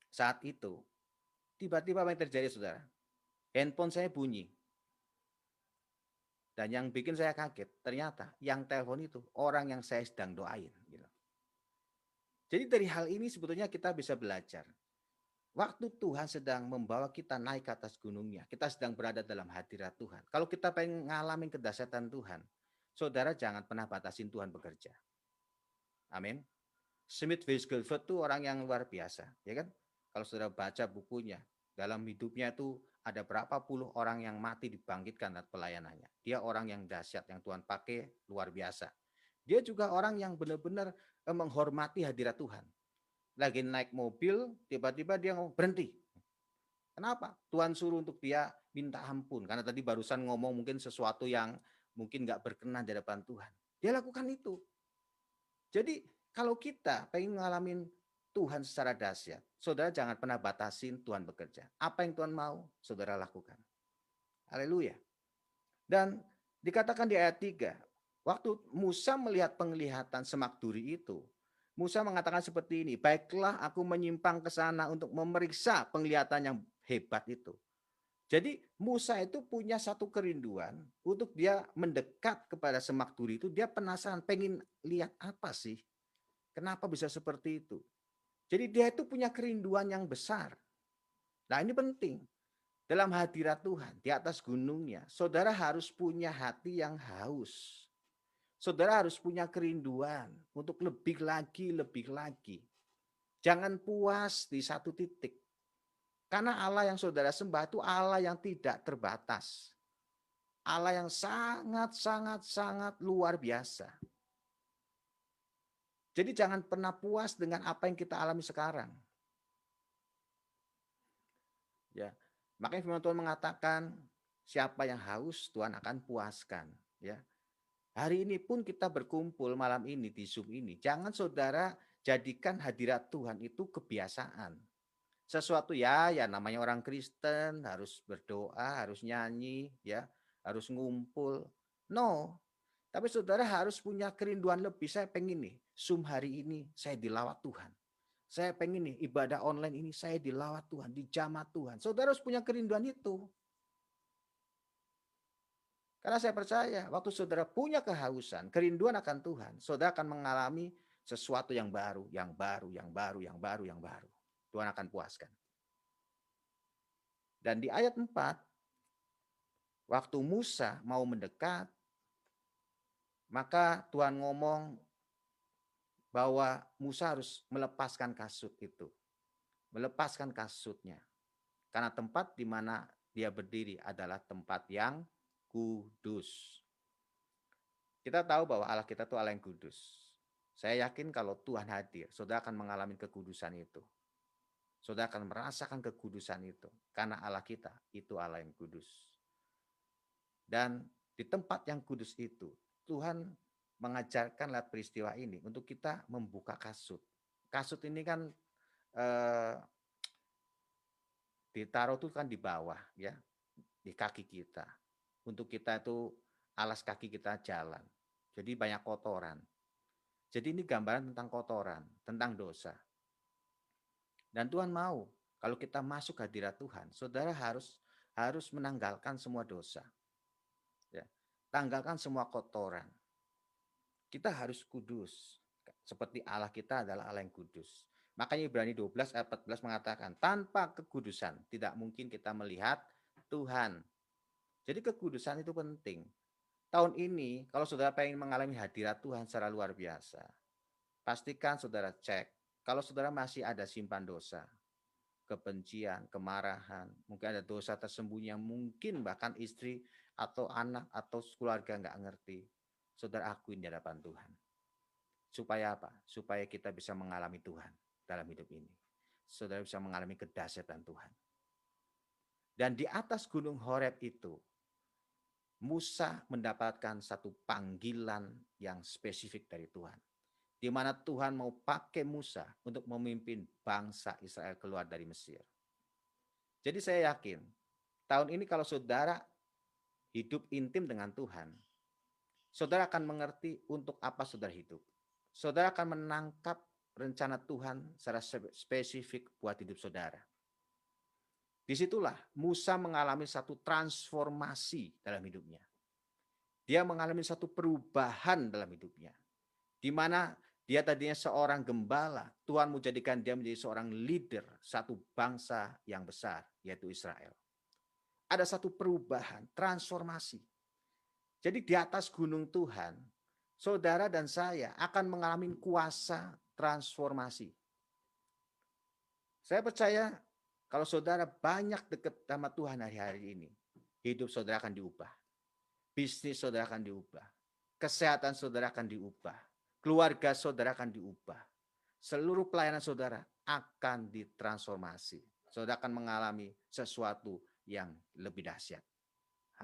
saat itu tiba-tiba apa yang terjadi, saudara? Handphone saya bunyi. Dan yang bikin saya kaget, ternyata yang telepon itu orang yang saya sedang doain. Gitu. Jadi dari hal ini sebetulnya kita bisa belajar. Waktu Tuhan sedang membawa kita naik ke atas gunungnya, kita sedang berada dalam hadirat Tuhan. Kalau kita pengen ngalamin kedahsyatan Tuhan, saudara jangan pernah batasin Tuhan bekerja. Amin. Smith Wigglesworth itu orang yang luar biasa, ya kan? Kalau saudara baca bukunya, dalam hidupnya itu ada berapa puluh orang yang mati dibangkitkan atas pelayanannya. Dia orang yang dahsyat, yang Tuhan pakai luar biasa. Dia juga orang yang benar-benar menghormati hadirat Tuhan. Lagi naik mobil, tiba-tiba dia ngomong berhenti. Kenapa? Tuhan suruh untuk dia minta ampun. Karena tadi barusan ngomong mungkin sesuatu yang mungkin nggak berkenan di hadapan Tuhan. Dia lakukan itu. Jadi kalau kita pengen ngalamin Tuhan secara dahsyat, saudara jangan pernah batasin Tuhan bekerja. Apa yang Tuhan mau, saudara lakukan. Haleluya. Dan dikatakan di ayat 3, waktu Musa melihat penglihatan semak duri itu, Musa mengatakan seperti ini, baiklah aku menyimpang ke sana untuk memeriksa penglihatan yang hebat itu. Jadi Musa itu punya satu kerinduan untuk dia mendekat kepada semak duri itu, dia penasaran, pengen lihat apa sih? Kenapa bisa seperti itu? Jadi dia itu punya kerinduan yang besar. Nah ini penting. Dalam hadirat Tuhan, di atas gunungnya, saudara harus punya hati yang haus. Saudara harus punya kerinduan untuk lebih lagi, lebih lagi. Jangan puas di satu titik. Karena Allah yang saudara sembah itu Allah yang tidak terbatas. Allah yang sangat luar biasa. Jadi jangan pernah puas dengan apa yang kita alami sekarang. Ya, makanya firman Tuhan mengatakan siapa yang haus Tuhan akan puaskan. Ya, hari ini pun kita berkumpul malam ini di Zoom ini. Jangan saudara jadikan hadirat Tuhan itu kebiasaan. Sesuatu ya namanya orang Kristen harus berdoa, harus nyanyi, ya, harus ngumpul. No, tapi saudara harus punya kerinduan lebih. Saya pengen nih, Zoom hari ini saya dilawat Tuhan. Saya pengen nih ibadah online ini saya dilawat Tuhan, dijamah Tuhan. Saudara harus punya kerinduan itu. Karena saya percaya waktu saudara punya kehausan, kerinduan akan Tuhan, saudara akan mengalami sesuatu yang baru. Tuhan akan puaskan. Dan di ayat 4, waktu Musa mau mendekat, maka Tuhan ngomong bahwa Musa harus melepaskan kasut itu. Melepaskan kasutnya. Karena tempat di mana dia berdiri adalah tempat yang kudus. Kita tahu bahwa Allah kita itu Allah yang kudus. Saya yakin kalau Tuhan hadir, saudara akan mengalami kekudusan itu. Saudara akan merasakan kekudusan itu. Karena Allah kita itu Allah yang kudus. Dan di tempat yang kudus itu, Tuhan mengajarkan lewat peristiwa ini untuk kita membuka kasut. Kasut ini kan ditaruh tuh kan di bawah, ya, di kaki kita. Untuk kita itu alas kaki kita jalan. Jadi banyak kotoran. Jadi ini gambaran tentang kotoran, tentang dosa. Dan Tuhan mau kalau kita masuk hadirat Tuhan, saudara harus menanggalkan semua dosa. Ya, tanggalkan semua kotoran. Kita harus kudus. Seperti Allah kita adalah Allah yang kudus. Makanya Ibrani 12 ayat 14 mengatakan, tanpa kekudusan tidak mungkin kita melihat Tuhan. Jadi kekudusan itu penting. Tahun ini, kalau saudara pengen mengalami hadirat Tuhan secara luar biasa, pastikan saudara cek. Kalau saudara masih ada simpan dosa, kebencian, kemarahan, mungkin ada dosa tersembunyi yang mungkin bahkan istri atau anak atau keluarga nggak ngerti, saudara akuin di hadapan Tuhan. Supaya apa? Supaya kita bisa mengalami Tuhan dalam hidup ini. Saudara bisa mengalami kedahsyatan Tuhan. Dan di atas gunung Horeb itu, Musa mendapatkan satu panggilan yang spesifik dari Tuhan. Di mana Tuhan mau pakai Musa untuk memimpin bangsa Israel keluar dari Mesir. Jadi saya yakin, tahun ini kalau saudara hidup intim dengan Tuhan, saudara akan mengerti untuk apa saudara hidup. Saudara akan menangkap rencana Tuhan secara spesifik buat hidup saudara. Disitulah Musa mengalami satu transformasi dalam hidupnya. Dia mengalami satu perubahan dalam hidupnya. Di mana dia tadinya seorang gembala, Tuhan menjadikan dia menjadi seorang leader, satu bangsa yang besar, yaitu Israel. Ada satu perubahan, transformasi. Jadi di atas gunung Tuhan, saudara dan saya akan mengalami kuasa transformasi. Saya percaya kalau saudara banyak dekat sama Tuhan hari-hari ini, hidup saudara akan diubah. Bisnis saudara akan diubah. Kesehatan saudara akan diubah. Keluarga saudara akan diubah. Seluruh pelayanan saudara akan ditransformasi. Saudara akan mengalami sesuatu yang lebih dahsyat.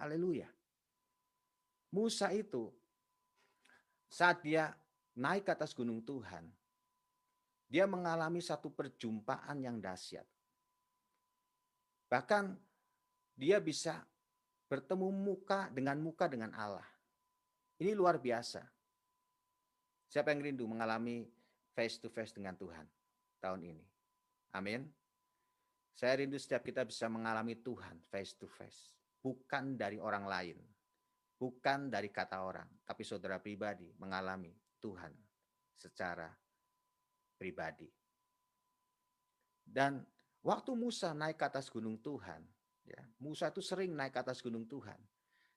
Haleluya. Musa itu saat dia naik ke atas gunung Tuhan, dia mengalami satu perjumpaan yang dahsyat. Bahkan dia bisa bertemu muka dengan Allah. Ini luar biasa. Siapa yang rindu mengalami face to face dengan Tuhan tahun ini? Amin. Saya rindu setiap kita bisa mengalami Tuhan face to face. Bukan dari orang lain. Bukan dari kata orang. Tapi saudara pribadi mengalami Tuhan secara pribadi. Dan waktu Musa naik ke atas gunung Tuhan, ya, Musa itu sering naik ke atas gunung Tuhan.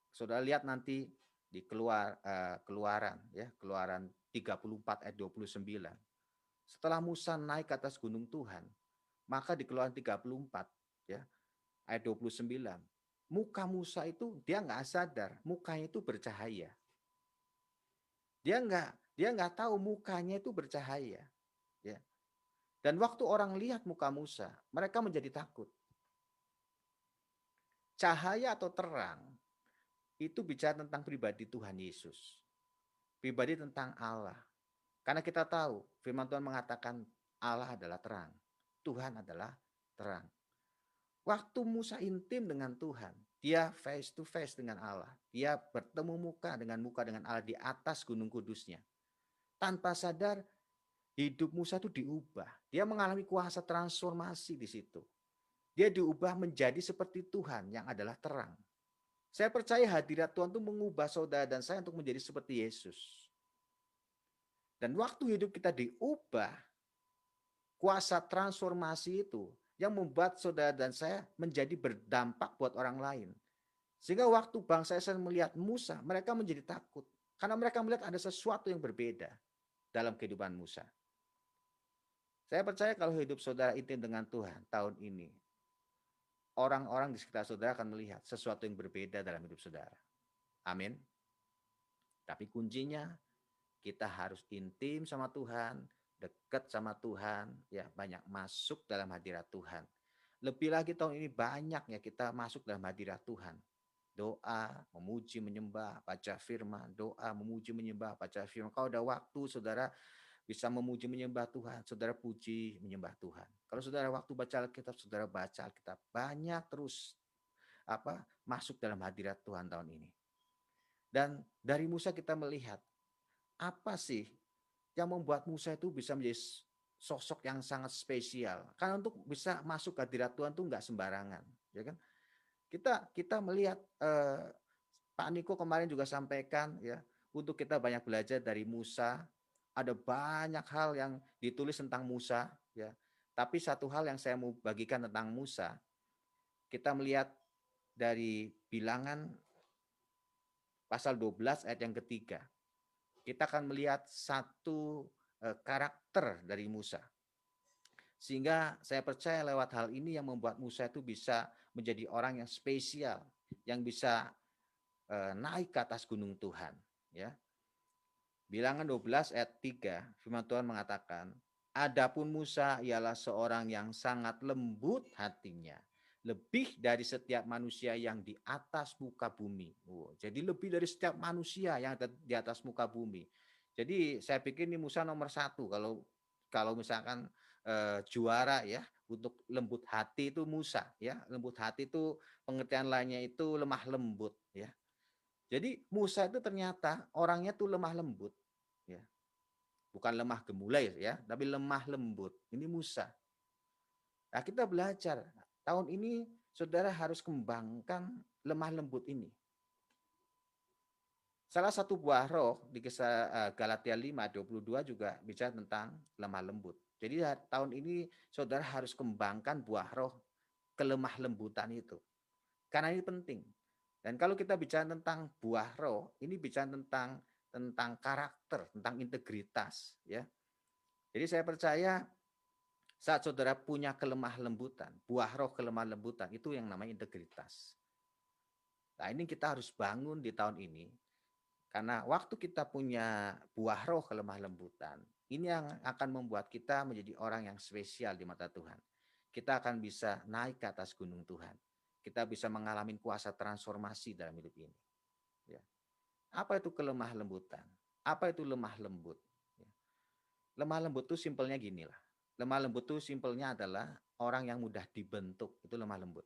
Saudara lihat nanti di Keluaran, ya, Keluaran 34 ayat 29. Setelah Musa naik ke atas gunung Tuhan, maka di Keluaran 34 ya, ayat 29, muka Musa itu dia nggak sadar, mukanya itu bercahaya. Dia nggak tahu mukanya itu bercahaya, ya. Dan waktu orang lihat muka Musa, mereka menjadi takut. Cahaya atau terang itu bicara tentang pribadi Tuhan Yesus, pribadi tentang Allah. Karena kita tahu firman Tuhan mengatakan Allah adalah terang, Tuhan adalah terang. Waktu Musa intim dengan Tuhan, dia face to face dengan Allah. Dia bertemu muka dengan Allah di atas gunung kudusnya. Tanpa sadar hidup Musa itu diubah. Dia mengalami kuasa transformasi di situ. Dia diubah menjadi seperti Tuhan yang adalah terang. Saya percaya hadirat Tuhan itu mengubah saudara dan saya untuk menjadi seperti Yesus. Dan waktu hidup kita diubah, kuasa transformasi itu yang membuat saudara dan saya menjadi berdampak buat orang lain. Sehingga waktu bangsa Israel melihat Musa, mereka menjadi takut. Karena mereka melihat ada sesuatu yang berbeda dalam kehidupan Musa. Saya percaya kalau hidup saudara intim dengan Tuhan tahun ini, orang-orang di sekitar saudara akan melihat sesuatu yang berbeda dalam hidup saudara. Amin. Tapi kuncinya kita harus intim sama Tuhan, dekat sama Tuhan, ya banyak masuk dalam hadirat Tuhan. Lebih lagi tahun ini banyak ya kita masuk dalam hadirat Tuhan. Doa, memuji, menyembah, baca firman, doa, memuji, menyembah, baca firman. Kalau ada waktu saudara bisa memuji, menyembah Tuhan, saudara puji, menyembah Tuhan. Kalau saudara waktu baca Alkitab, saudara baca Alkitab. Banyak terus masuk dalam hadirat Tuhan tahun ini. Dan dari Musa kita melihat apa sih yang membuat Musa itu bisa menjadi sosok yang sangat spesial. Karena untuk bisa masuk ke hadirat Tuhan itu nggak sembarangan, ya kan? Kita melihat Pak Niko kemarin juga sampaikan ya, untuk kita banyak belajar dari Musa. Ada banyak hal yang ditulis tentang Musa ya. Tapi satu hal yang saya mau bagikan tentang Musa, kita melihat dari Bilangan pasal 12 ayat yang ketiga. Kita akan melihat satu karakter dari Musa. Sehingga saya percaya lewat hal ini yang membuat Musa itu bisa menjadi orang yang spesial, yang bisa naik ke atas gunung Tuhan. Ya. Bilangan 12 ayat 3, firman Tuhan mengatakan, adapun Musa ialah seorang yang sangat lembut hatinya, lebih dari setiap manusia yang di atas muka bumi. Jadi lebih dari setiap manusia yang di atas muka bumi. Jadi saya pikir ini Musa nomor 1 kalau misalkan juara ya untuk lembut hati itu Musa ya. Lembut hati itu pengertian lainnya itu lemah lembut ya. Jadi Musa itu ternyata orangnya tuh lemah lembut ya. Bukan lemah gemulai ya, tapi lemah lembut. Ini Musa. Nah, kita belajar tahun ini saudara harus kembangkan lemah lembut ini. Salah satu buah roh di kisah Galatia 5:22 juga bicara tentang lemah lembut. Jadi tahun ini saudara harus kembangkan buah roh kelemah lembutan itu. Karena ini penting. Dan kalau kita bicara tentang buah roh, ini bicara tentang karakter, tentang integritas ya. Jadi saya percaya saat saudara punya kelemah lembutan, buah roh kelemah lembutan itu yang namanya integritas. Nah, ini kita harus bangun di tahun ini. Karena waktu kita punya buah roh kelemah lembutan, ini yang akan membuat kita menjadi orang yang spesial di mata Tuhan. Kita akan bisa naik ke atas gunung Tuhan. Kita bisa mengalami kuasa transformasi dalam hidup ini. Ya. Apa itu kelemah lembutan? Apa itu lemah lembut? Ya. Lemah lembut itu simpelnya gini lah. Lemah lembut itu simpelnya adalah orang yang mudah dibentuk. Itu lemah lembut.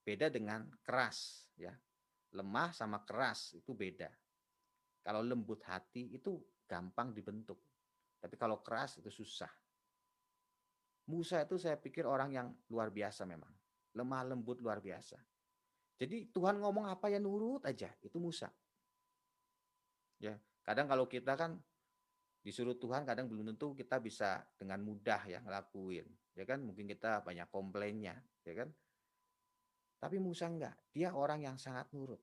Beda dengan keras. Ya. Lemah sama keras itu beda. Kalau lembut hati itu gampang dibentuk. Tapi kalau keras itu susah. Musa itu saya pikir orang yang luar biasa memang. Lemah lembut luar biasa. Jadi Tuhan ngomong apa ya nurut aja. Itu Musa. Ya, kadang kalau kita kan disuruh Tuhan kadang belum tentu kita bisa dengan mudah ya ngelakuin. Ya kan mungkin kita banyak komplainnya, ya kan? Tapi Musa enggak. Dia orang yang sangat nurut.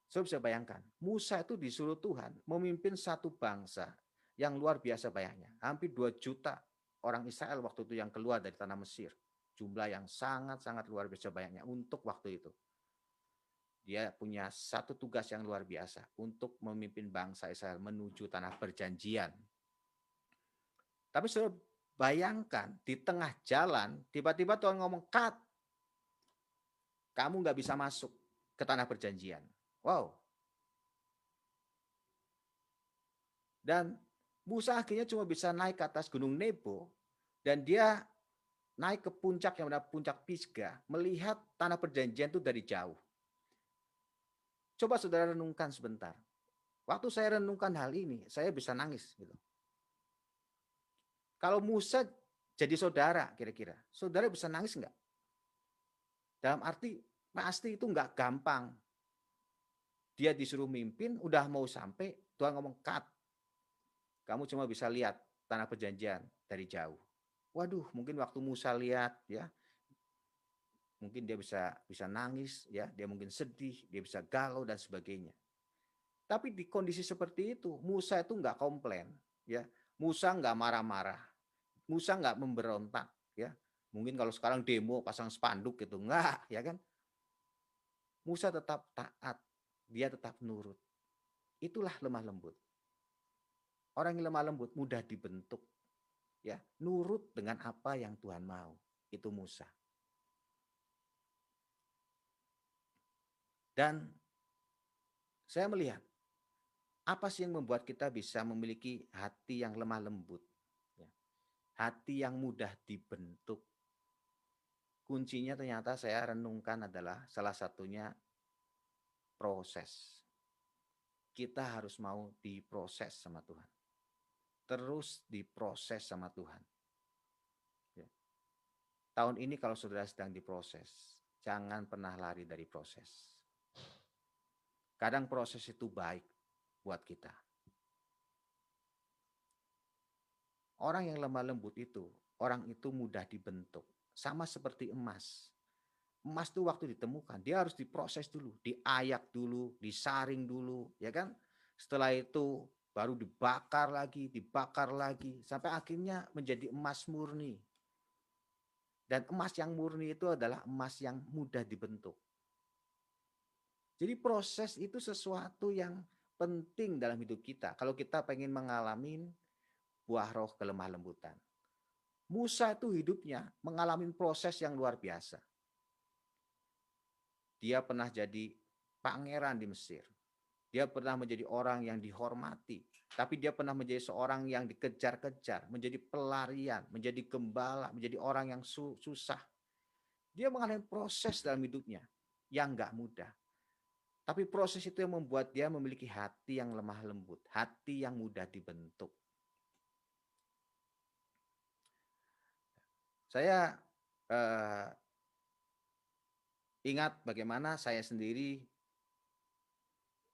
Saya bisa bayangkan, Musa itu disuruh Tuhan memimpin satu bangsa yang luar biasa banyaknya. Hampir 2 juta orang Israel waktu itu yang keluar dari tanah Mesir. Jumlah yang sangat-sangat luar biasa banyaknya untuk waktu itu. Dia punya satu tugas yang luar biasa untuk memimpin bangsa Israel menuju tanah perjanjian. Tapi saudara bayangkan di tengah jalan tiba-tiba Tuhan ngomong, cut, kamu nggak bisa masuk ke tanah perjanjian. Wow. Dan Musa akhirnya cuma bisa naik ke atas gunung Nebo, dan dia naik ke puncak yang benar puncak Pisgah, melihat tanah perjanjian itu dari jauh. Coba saudara renungkan sebentar. Waktu saya renungkan hal ini, saya bisa nangis gitu. Kalau Musa jadi saudara, kira-kira, saudara bisa nangis enggak? Dalam arti, pasti itu enggak gampang. Dia disuruh mimpin, udah mau sampai, Tuhan ngomong, cut. Kamu cuma bisa lihat tanah perjanjian dari jauh. Waduh, mungkin waktu Musa lihat, ya, mungkin dia bisa nangis, ya, dia mungkin sedih, dia bisa galau dan sebagainya. Tapi di kondisi seperti itu, Musa itu enggak komplain, ya. Musa enggak marah-marah. Musa enggak memberontak, ya. Mungkin kalau sekarang demo pasang spanduk gitu, enggak, ya kan? Musa tetap taat, dia tetap nurut. Itulah lemah lembut. Orang yang lemah lembut mudah dibentuk, ya, nurut dengan apa yang Tuhan mau. Itu Musa. Dan saya melihat apa sih yang membuat kita bisa memiliki hati yang lemah lembut, ya. Hati yang mudah dibentuk. Kuncinya ternyata saya renungkan adalah salah satunya proses. Kita harus mau diproses sama Tuhan. Terus diproses sama Tuhan. Ya. Tahun ini kalau saudara sedang diproses, jangan pernah lari dari proses. Kadang proses itu baik buat kita. Orang yang lemah lembut itu, orang itu mudah dibentuk. Sama seperti emas. Emas itu waktu ditemukan, dia harus diproses dulu, diayak dulu, disaring dulu, ya kan? Setelah itu baru dibakar lagi, sampai akhirnya menjadi emas murni. Dan emas yang murni itu adalah emas yang mudah dibentuk. Jadi proses itu sesuatu yang penting dalam hidup kita. Kalau kita pengen mengalami buah roh kelemah lembutan. Musa itu hidupnya mengalami proses yang luar biasa. Dia pernah jadi pangeran di Mesir. Dia pernah menjadi orang yang dihormati. Tapi dia pernah menjadi seorang yang dikejar-kejar, menjadi pelarian, menjadi gembala, menjadi orang yang susah. Dia mengalami proses dalam hidupnya yang enggak mudah. Tapi proses itu yang membuat dia memiliki hati yang lemah lembut, hati yang mudah dibentuk. Saya ingat bagaimana saya sendiri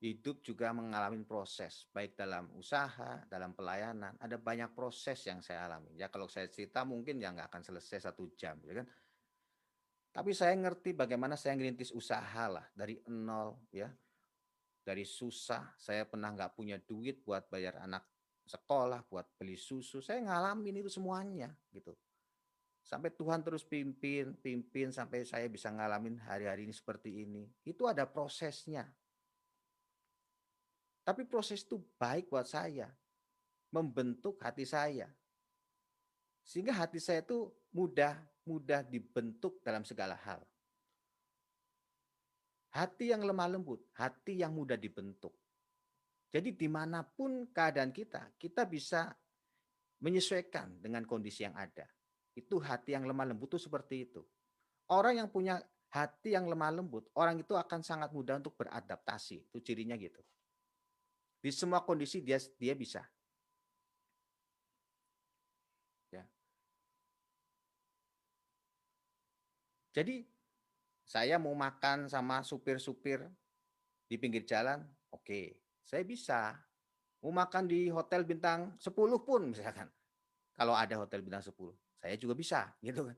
hidup juga mengalami proses, baik dalam usaha, dalam pelayanan, ada banyak proses yang saya alami. Ya kalau saya cerita mungkin ya nggak akan selesai 1 jam, ya kan? Tapi saya ngerti bagaimana saya ngerintis usaha lah dari nol, ya. Dari susah, saya pernah nggak punya duit buat bayar anak sekolah, buat beli susu, saya ngalamin itu semuanya, gitu. Sampai Tuhan terus pimpin sampai saya bisa ngalamin hari-hari ini seperti ini. Itu ada prosesnya. Tapi proses itu baik buat saya. Membentuk hati saya. Sehingga hati saya itu mudah dibentuk dalam segala hal. Hati yang lemah lembut, hati yang mudah dibentuk. Jadi dimanapun keadaan kita bisa menyesuaikan dengan kondisi yang ada. Itu hati yang lemah lembut itu seperti itu. Orang yang punya hati yang lemah lembut, orang itu akan sangat mudah untuk beradaptasi. Itu cirinya gitu. Di semua kondisi dia bisa. Ya. Jadi saya mau makan sama supir-supir di pinggir jalan, oke, saya bisa. Mau makan di hotel bintang 10 pun misalkan. Kalau ada hotel bintang 10, saya juga bisa, gitu kan.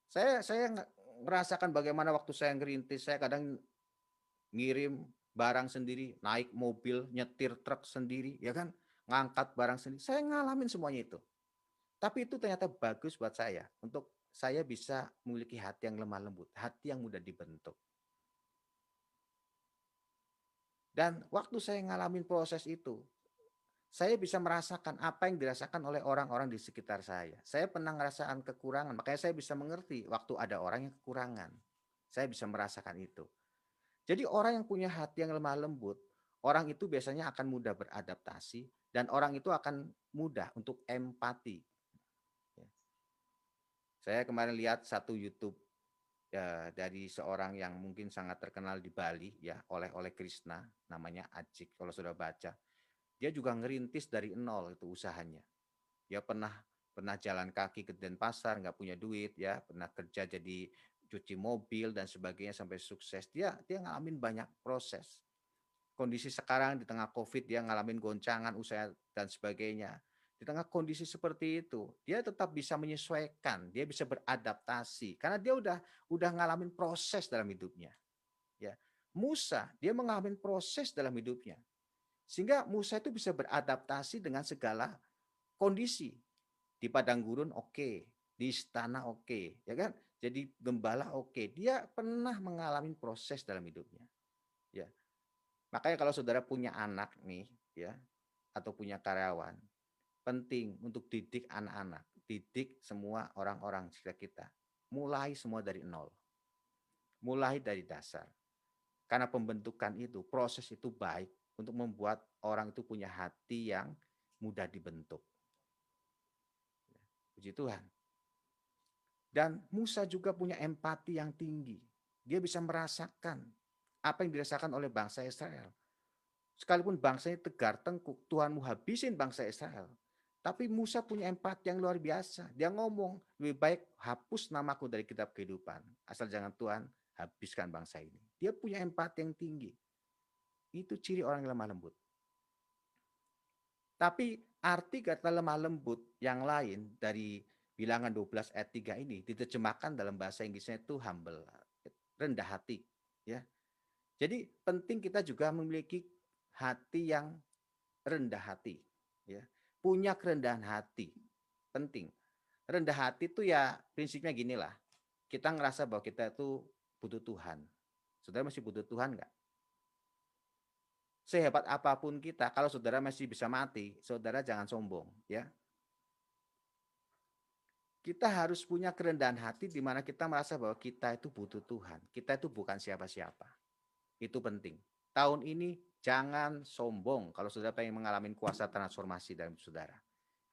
Saya merasakan bagaimana waktu saya ngerintis, saya kadang ngirim barang sendiri, naik mobil, nyetir truk sendiri, ya kan. ngangkat barang sendiri. Saya ngalamin semuanya itu. Tapi itu ternyata bagus buat saya untuk saya bisa memiliki hati yang lemah lembut, hati yang mudah dibentuk. Dan waktu saya ngalamin proses itu, saya bisa merasakan apa yang dirasakan oleh orang-orang di sekitar saya. Saya pernah ngerasakan kekurangan, makanya saya bisa mengerti waktu ada orang yang kekurangan. Saya bisa merasakan itu. Jadi orang yang punya hati yang lemah lembut, orang itu biasanya akan mudah beradaptasi dan orang itu akan mudah untuk empati. Saya kemarin lihat satu YouTube ya, dari seorang yang mungkin sangat terkenal di Bali ya, oleh Krishna, namanya Ajik kalau sudah baca. Dia juga ngerintis dari nol itu usahanya. Dia pernah jalan kaki ke Denpasar, nggak punya duit ya, pernah kerja jadi cuci mobil dan sebagainya sampai sukses. Dia ngalamin banyak proses. Kondisi sekarang di tengah COVID dia ngalamin goncangan usaha dan sebagainya. Di tengah kondisi seperti itu, dia tetap bisa menyesuaikan, dia bisa beradaptasi karena dia udah ngalamin proses dalam hidupnya. Ya. Musa, dia mengalami proses dalam hidupnya. Sehingga Musa itu bisa beradaptasi dengan segala kondisi. Di padang gurun oke, di istana oke, ya kan? Jadi gembala oke. Dia pernah mengalami proses dalam hidupnya. Ya. Makanya kalau saudara punya anak nih, ya, atau punya karyawan, penting untuk didik anak-anak, didik semua orang-orang sekitar kita. Mulai semua dari nol. Mulai dari dasar. Karena pembentukan itu, proses itu baik untuk membuat orang itu punya hati yang mudah dibentuk. Puji Tuhan. Dan Musa juga punya empati yang tinggi. Dia bisa merasakan apa yang dirasakan oleh bangsa Israel. Sekalipun bangsanya tegar tengkuk, Tuhanmu habisin bangsa Israel. Tapi Musa punya empati yang luar biasa. Dia ngomong, lebih baik hapus namaku dari kitab kehidupan. Asal jangan Tuhan habiskan bangsa ini. Dia punya empati yang tinggi. Itu ciri orang yang lemah lembut. Tapi arti kata lemah lembut yang lain dari Bilangan 12 ayat 3 ini diterjemahkan dalam bahasa Inggrisnya itu humble, rendah hati. Ya. Jadi penting kita juga memiliki hati yang rendah hati. Ya. Punya kerendahan hati, penting. Rendah hati itu ya prinsipnya gini lah, kita ngerasa bahwa kita itu butuh Tuhan. Saudara masih butuh Tuhan nggak? Sehebat apapun kita, kalau saudara masih bisa mati, saudara jangan sombong, ya. Kita harus punya kerendahan hati di mana kita merasa bahwa kita itu butuh Tuhan. Kita itu bukan siapa-siapa. Itu penting. Tahun ini jangan sombong kalau saudara pengen mengalami kuasa transformasi dalam saudara.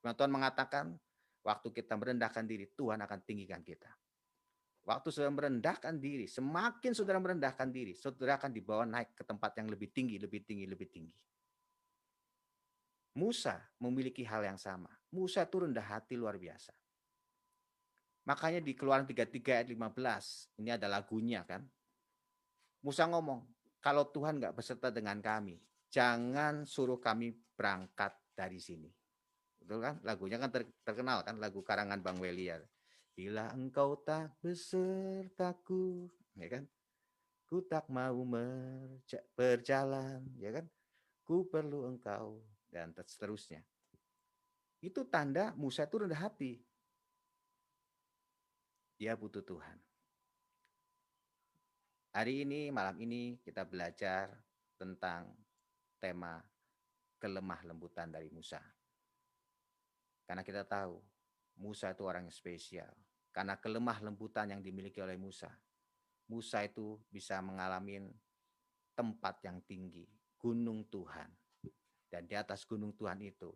Tuhan mengatakan, waktu kita merendahkan diri, Tuhan akan tinggikan kita. Waktu saudara merendahkan diri, semakin saudara merendahkan diri, saudara akan dibawa naik ke tempat yang lebih tinggi, lebih tinggi, lebih tinggi. Musa memiliki hal yang sama. Musa itu rendah hati luar biasa. Makanya di Keluaran 33 ayat 15, ini ada lagunya kan. Musa ngomong, kalau Tuhan nggak beserta dengan kami, jangan suruh kami berangkat dari sini. Betul kan? Lagunya kan terkenal kan, lagu karangan Bang Weliar. Bila engkau tak besertaku, ya kan? Ku tak mau berjalan, ya kan? Ku perlu engkau, dan seterusnya. Itu tanda Musa itu rendah hati. Dia butuh Tuhan. Hari ini, malam ini kita belajar tentang tema kelemah lembutan dari Musa. Karena kita tahu Musa itu orang yang spesial. Karena kelemah lembutan yang dimiliki oleh Musa. Musa itu bisa mengalami tempat yang tinggi, gunung Tuhan. Dan di atas gunung Tuhan itu,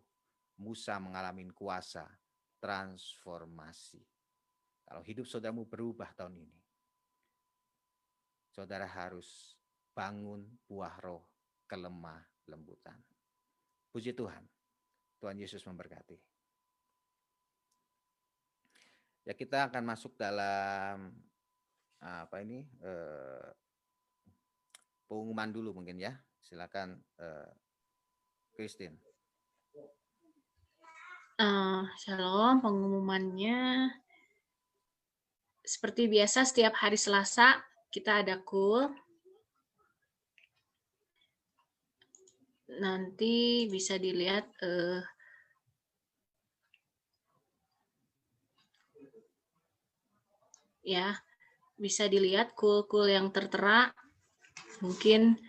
Musa mengalami kuasa transformasi. Kalau hidup saudaramu berubah tahun ini, saudara harus bangun buah roh kelemah lembutan. Puji Tuhan. Tuhan Yesus memberkati. Ya, kita akan masuk dalam pengumuman dulu mungkin ya. Silakan Christine. Shalom, pengumumannya seperti biasa setiap hari Selasa kita ada KUL. nanti bisa dilihat ya, bisa dilihat kul-kul yang tertera, mungkin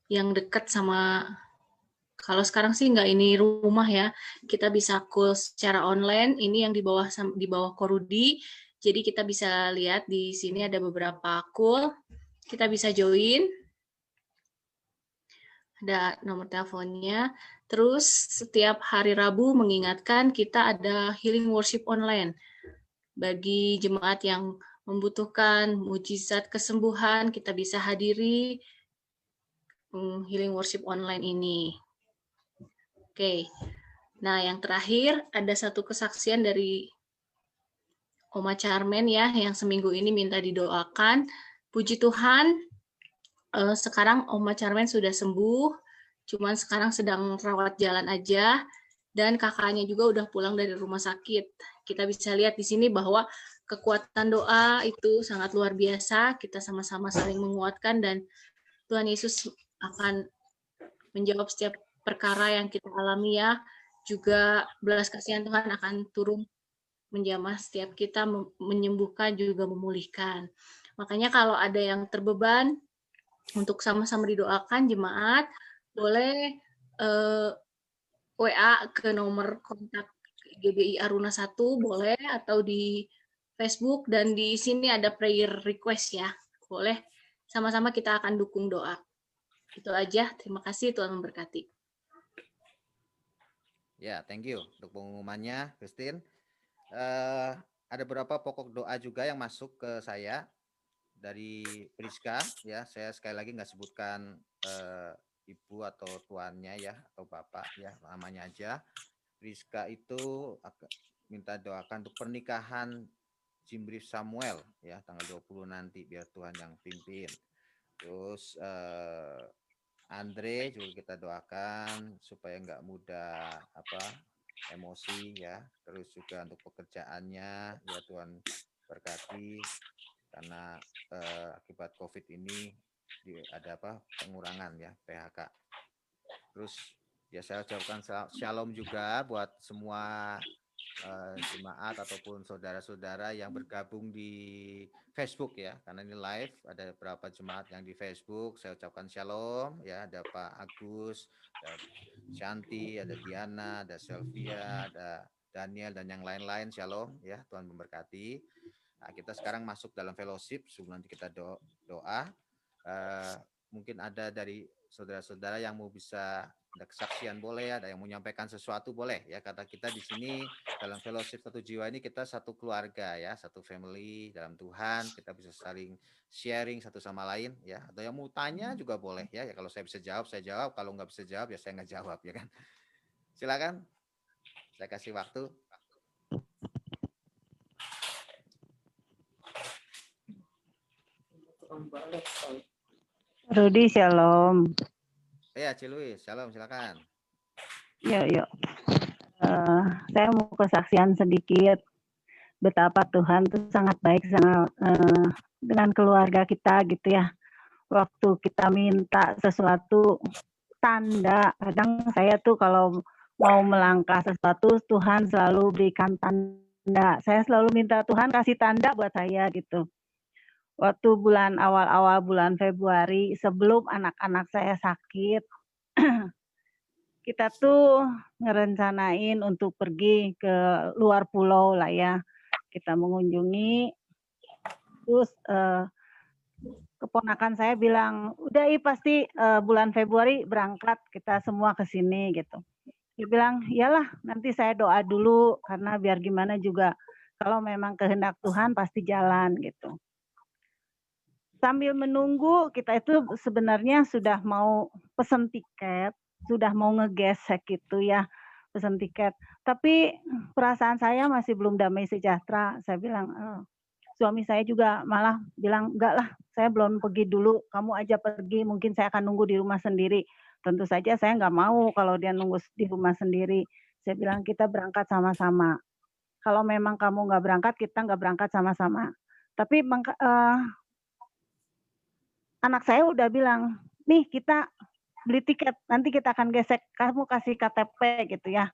yang dekat sama, kalau sekarang sih nggak ini rumah ya, kita bisa kul secara online. Ini yang di bawah Korudi. Jadi kita bisa lihat di sini ada beberapa kul, kita bisa join. Ada nomor teleponnya. Terus setiap hari Rabu mengingatkan kita ada healing worship online. Bagi jemaat yang membutuhkan mujizat kesembuhan, kita bisa hadiri healing worship online ini. Oke. Nah, yang terakhir ada satu kesaksian dari Oma Charmen ya, yang seminggu ini minta didoakan. Puji Tuhan, sekarang Oma Charmen sudah sembuh, cuman sekarang sedang rawat jalan aja, dan kakaknya juga udah pulang dari rumah sakit. Kita bisa lihat di sini bahwa kekuatan doa itu sangat luar biasa, kita sama-sama saling menguatkan, dan Tuhan Yesus akan menjawab setiap perkara yang kita alami ya. Juga belas kasihan Tuhan akan turun menjamah setiap kita, menyembuhkan juga memulihkan. Makanya kalau ada yang terbeban untuk sama-sama didoakan, jemaat boleh WA ke nomor kontak GBI Aruna 1 boleh, atau di Facebook, dan di sini ada prayer request ya. Boleh, sama-sama kita akan dukung doa. Itu aja, terima kasih, Tuhan memberkati. Ya, thank you untuk pengumumannya, Christine. Ada beberapa pokok doa juga yang masuk ke saya dari Priska ya. Saya sekali lagi nggak sebutkan ibu atau tuannya ya, atau bapak ya, namanya aja. Priska itu minta doakan untuk pernikahan Jimbrif Samuel ya, tanggal 20 nanti, biar Tuhan yang pimpin. Terus Andre juga kita doakan supaya nggak mudah emosi ya. Terus juga untuk pekerjaannya ya, Tuhan berkati, karena akibat COVID ini ada pengurangan ya, PHK. Terus ya saya ucapkan shalom juga buat semua jemaat ataupun saudara-saudara yang bergabung di Facebook ya, karena ini live, ada beberapa jemaat yang di Facebook. Saya ucapkan shalom ya, ada Pak Agus, ada Shanti, ada Diana, ada Sylvia, ada Daniel, dan yang lain-lain. Shalom ya, Tuhan memberkati. Nah, kita sekarang masuk dalam fellowship sebelum nanti kita doa. Mungkin ada dari saudara-saudara yang mau bisa ada kesaksian boleh, ada yang mau menyampaikan sesuatu boleh ya, kata kita di sini dalam fellowship Satu Jiwa ini kita satu keluarga ya, satu family dalam Tuhan. Kita bisa saling sharing satu sama lain ya. Atau yang mau tanya juga boleh ya. Ya kalau saya bisa jawab saya jawab, kalau nggak bisa jawab ya saya nggak jawab ya kan. Silakan, saya kasih waktu. Rudi, shalom. Ya, Ciluis, shalom, silakan. Yuk. Saya mau kesaksian sedikit betapa Tuhan itu sangat baik dengan keluarga kita gitu ya. Waktu kita minta sesuatu tanda, kadang saya tuh kalau mau melangkah sesuatu Tuhan selalu berikan tanda. Saya selalu minta Tuhan kasih tanda buat saya gitu. Waktu bulan awal-awal bulan Februari sebelum anak-anak saya sakit, kita tuh ngerencanain untuk pergi ke luar pulau lah ya. Kita mengunjungi, terus keponakan saya bilang, udah pasti bulan Februari berangkat kita semua ke sini gitu. Dia bilang, iyalah nanti saya doa dulu, karena biar gimana juga kalau memang kehendak Tuhan pasti jalan gitu. Sambil menunggu, kita itu sebenarnya sudah mau pesen tiket, sudah mau ngegesek gitu ya, pesen tiket. Tapi perasaan saya masih belum damai sejahtera. Saya bilang, suami saya juga malah bilang, enggak lah, saya belum pergi dulu, kamu aja pergi, mungkin saya akan nunggu di rumah sendiri. Tentu saja saya nggak mau kalau dia nunggu di rumah sendiri. Saya bilang, kita berangkat sama-sama. Kalau memang kamu nggak berangkat, kita nggak berangkat sama-sama. Tapi anak saya udah bilang, nih kita beli tiket, nanti kita akan gesek, kamu kasih KTP gitu ya.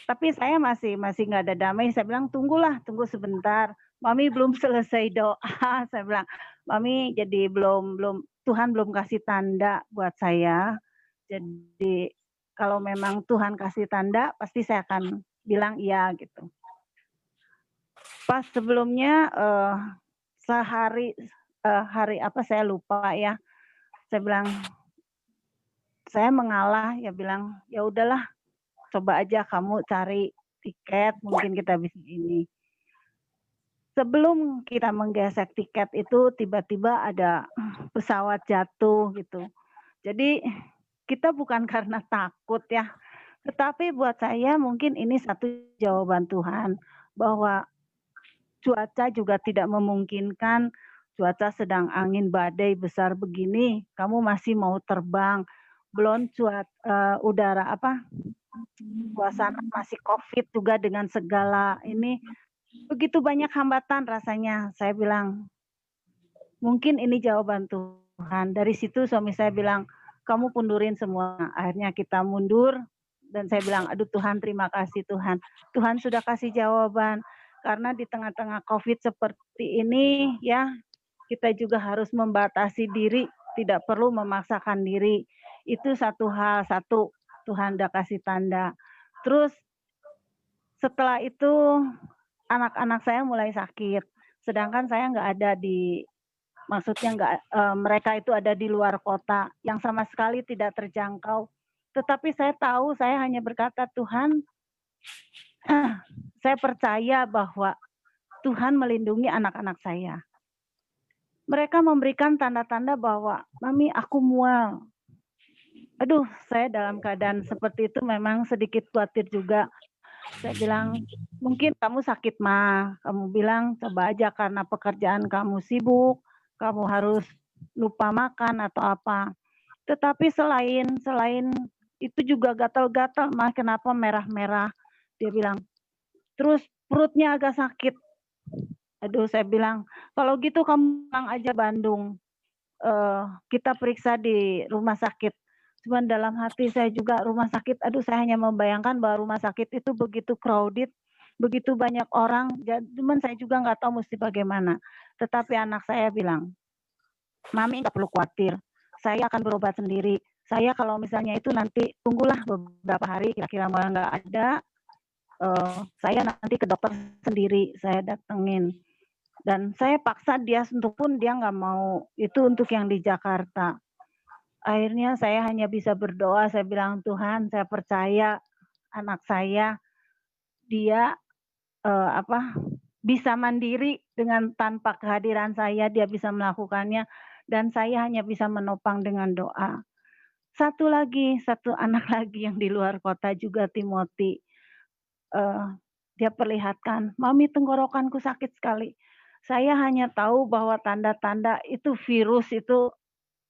Tapi saya masih nggak ada damai. Saya bilang tunggu sebentar. Mami belum selesai doa. Saya bilang, Mami jadi belum Tuhan belum kasih tanda buat saya. Jadi kalau memang Tuhan kasih tanda, pasti saya akan bilang iya gitu. Pas sebelumnya hari apa saya lupa ya. Saya bilang saya mengalah, ya bilang ya udahlah, coba aja kamu cari tiket, mungkin kita bisa ini. Sebelum kita menggesek tiket itu tiba-tiba ada pesawat jatuh gitu. Jadi kita bukan karena takut ya, tetapi buat saya mungkin ini satu jawaban Tuhan bahwa cuaca juga tidak memungkinkan, cuaca sedang angin badai besar begini, kamu masih mau terbang, belum udara suasana masih COVID juga dengan segala ini, begitu banyak hambatan rasanya. Saya bilang, mungkin ini jawaban Tuhan. Dari situ suami saya bilang, kamu pundurin semua. Akhirnya kita mundur, dan saya bilang, aduh Tuhan, terima kasih Tuhan. Tuhan sudah kasih jawaban. Karena di tengah-tengah COVID seperti ini, ya kita juga harus membatasi diri, tidak perlu memaksakan diri. Itu satu hal, Tuhan udah kasih tanda. Terus setelah itu anak-anak saya mulai sakit, sedangkan saya nggak ada maksudnya mereka itu ada di luar kota yang sama sekali tidak terjangkau. Tetapi saya tahu, saya hanya berkata, Tuhan, saya percaya bahwa Tuhan melindungi anak-anak saya. Mereka memberikan tanda-tanda bahwa, Mami, aku mual. Aduh, saya dalam keadaan seperti itu memang sedikit khawatir juga. Saya bilang, mungkin kamu sakit mah. Kamu bilang, coba aja karena pekerjaan kamu sibuk, kamu harus lupa makan atau apa. Tetapi selain itu juga gatal-gatal, mah kenapa merah-merah. Dia bilang, terus perutnya agak sakit. Aduh, saya bilang, kalau gitu kamu pulang aja Bandung. Kita periksa di rumah sakit. Cuman dalam hati saya juga rumah sakit, aduh saya hanya membayangkan bahwa rumah sakit itu begitu crowded, begitu banyak orang, cuman saya juga nggak tahu mesti bagaimana. Tetapi anak saya bilang, Mami nggak perlu khawatir, saya akan berobat sendiri. Saya kalau misalnya itu nanti tunggulah beberapa hari, kira-kira malah nggak ada, saya nanti ke dokter sendiri, saya datengin. Dan saya paksa dia, untuk pun dia nggak mau, itu untuk yang di Jakarta. Akhirnya saya hanya bisa berdoa, saya bilang, Tuhan, saya percaya anak saya, dia bisa mandiri dengan tanpa kehadiran saya, dia bisa melakukannya, dan saya hanya bisa menopang dengan doa. Satu anak lagi yang di luar kota juga, Timothy, dia perlihatkan, Mami, tenggorokanku sakit sekali. Saya hanya tahu bahwa tanda-tanda itu virus itu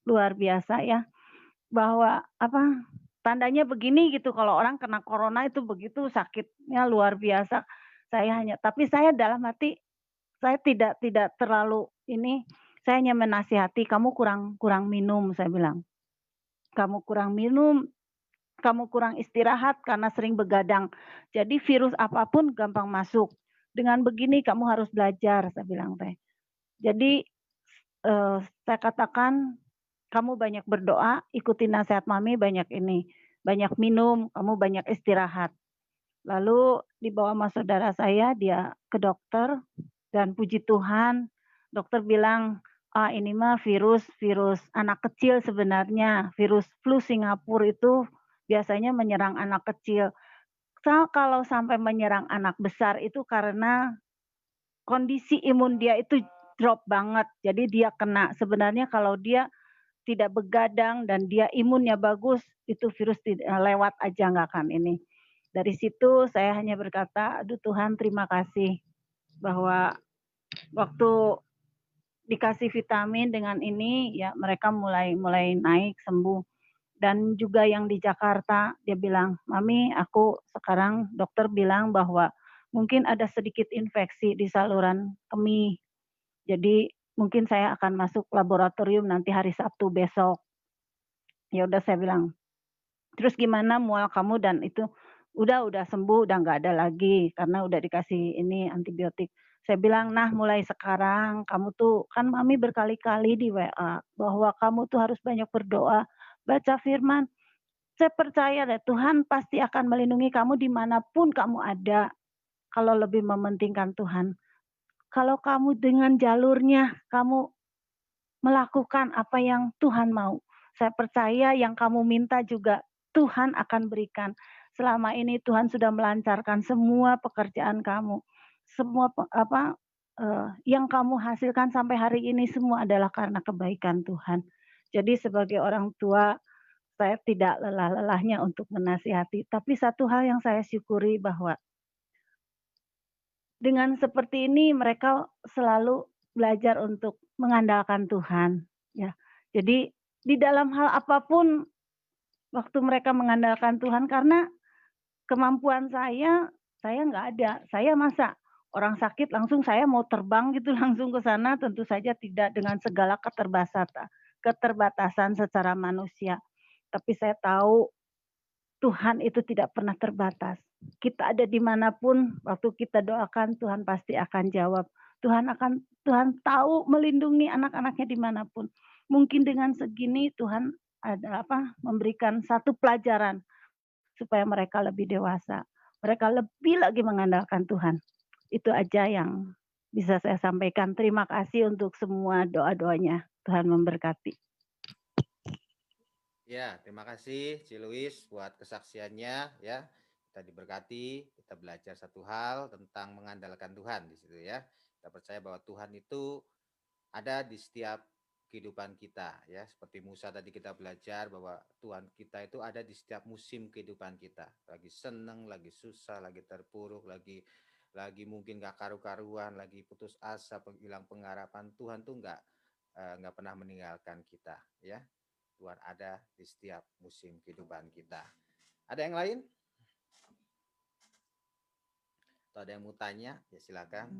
luar biasa ya, bahwa tandanya begini gitu, kalau orang kena corona itu begitu sakitnya luar biasa. Tapi saya dalam hati saya tidak terlalu ini, saya hanya menasihati, kamu kurang minum, saya bilang. Kamu kurang minum, kamu kurang istirahat karena sering begadang. Jadi virus apapun gampang masuk. Dengan begini kamu harus belajar, saya bilang teh. Jadi saya katakan, kamu banyak berdoa, ikuti nasihat Mami, banyak minum, kamu banyak istirahat. Lalu dibawa sama saudara saya, dia ke dokter, dan puji Tuhan, dokter bilang, ini mah virus anak kecil sebenarnya, virus flu Singapura itu biasanya menyerang anak kecil. Kalau sampai menyerang anak besar itu karena kondisi imun dia itu drop banget, jadi dia kena. Sebenarnya kalau dia tidak begadang dan dia imunnya bagus, itu virus lewat aja, nggak akan ini. Dari situ saya hanya berkata, aduh Tuhan, terima kasih bahwa waktu dikasih vitamin dengan ini, ya mereka mulai naik, sembuh. Dan juga yang di Jakarta, dia bilang, Mami, aku sekarang dokter bilang bahwa mungkin ada sedikit infeksi di saluran kemih. Jadi mungkin saya akan masuk laboratorium nanti hari Sabtu besok. Ya udah saya bilang, terus gimana mual kamu dan itu udah sembuh, udah nggak ada lagi karena udah dikasih ini antibiotik. Saya bilang, nah mulai sekarang kamu tuh kan mami berkali-kali di WA bahwa kamu tuh harus banyak berdoa, baca firman. Saya percaya deh Tuhan pasti akan melindungi kamu dimanapun kamu ada. Kalau lebih mementingkan Tuhan. Kalau kamu dengan jalurnya, kamu melakukan apa yang Tuhan mau. Saya percaya yang kamu minta juga Tuhan akan berikan. Selama ini Tuhan sudah melancarkan semua pekerjaan kamu. Semua yang kamu hasilkan sampai hari ini semua adalah karena kebaikan Tuhan. Jadi sebagai orang tua, saya tidak lelah-lelahnya untuk menasihati. Tapi satu hal yang saya syukuri bahwa dengan seperti ini mereka selalu belajar untuk mengandalkan Tuhan, ya. Jadi di dalam hal apapun waktu mereka mengandalkan Tuhan karena kemampuan saya nggak ada. Saya masa orang sakit langsung saya mau terbang gitu langsung ke sana, tentu saja tidak dengan segala keterbatasan secara manusia. Tapi saya tahu Tuhan itu tidak pernah terbatas. Kita ada dimanapun, waktu kita doakan Tuhan pasti akan jawab. Tuhan tahu melindungi anak-anaknya dimanapun. Mungkin dengan segini Tuhan memberikan satu pelajaran supaya mereka lebih dewasa. Mereka lebih lagi mengandalkan Tuhan. Itu aja yang bisa saya sampaikan. Terima kasih untuk semua doa-doanya. Tuhan memberkati. Ya, terima kasih Ci Luis buat kesaksiannya ya. Kita diberkati, kita belajar satu hal tentang mengandalkan Tuhan di situ ya. Kita percaya bahwa Tuhan itu ada di setiap kehidupan kita ya. Seperti Musa tadi kita belajar bahwa Tuhan kita itu ada di setiap musim kehidupan kita. Lagi seneng, lagi susah, lagi terpuruk, lagi mungkin gak karu-karuan, lagi putus asa, hilang pengharapan, Tuhan tuh nggak pernah meninggalkan kita ya. Tuhan ada di setiap musim kehidupan kita. Ada yang lain? Atau ada yang mau tanya? Ya silakan.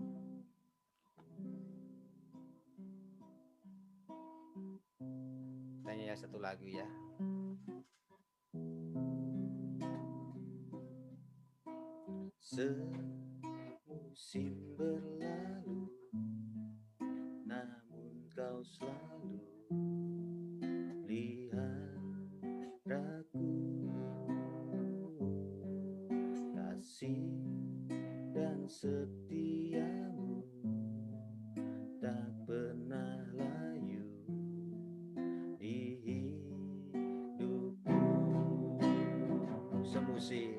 Tanya ya satu lagu ya. Semusim berlalu, namun kau selalu dan setiamu tak pernah layu di hidupku. Semusim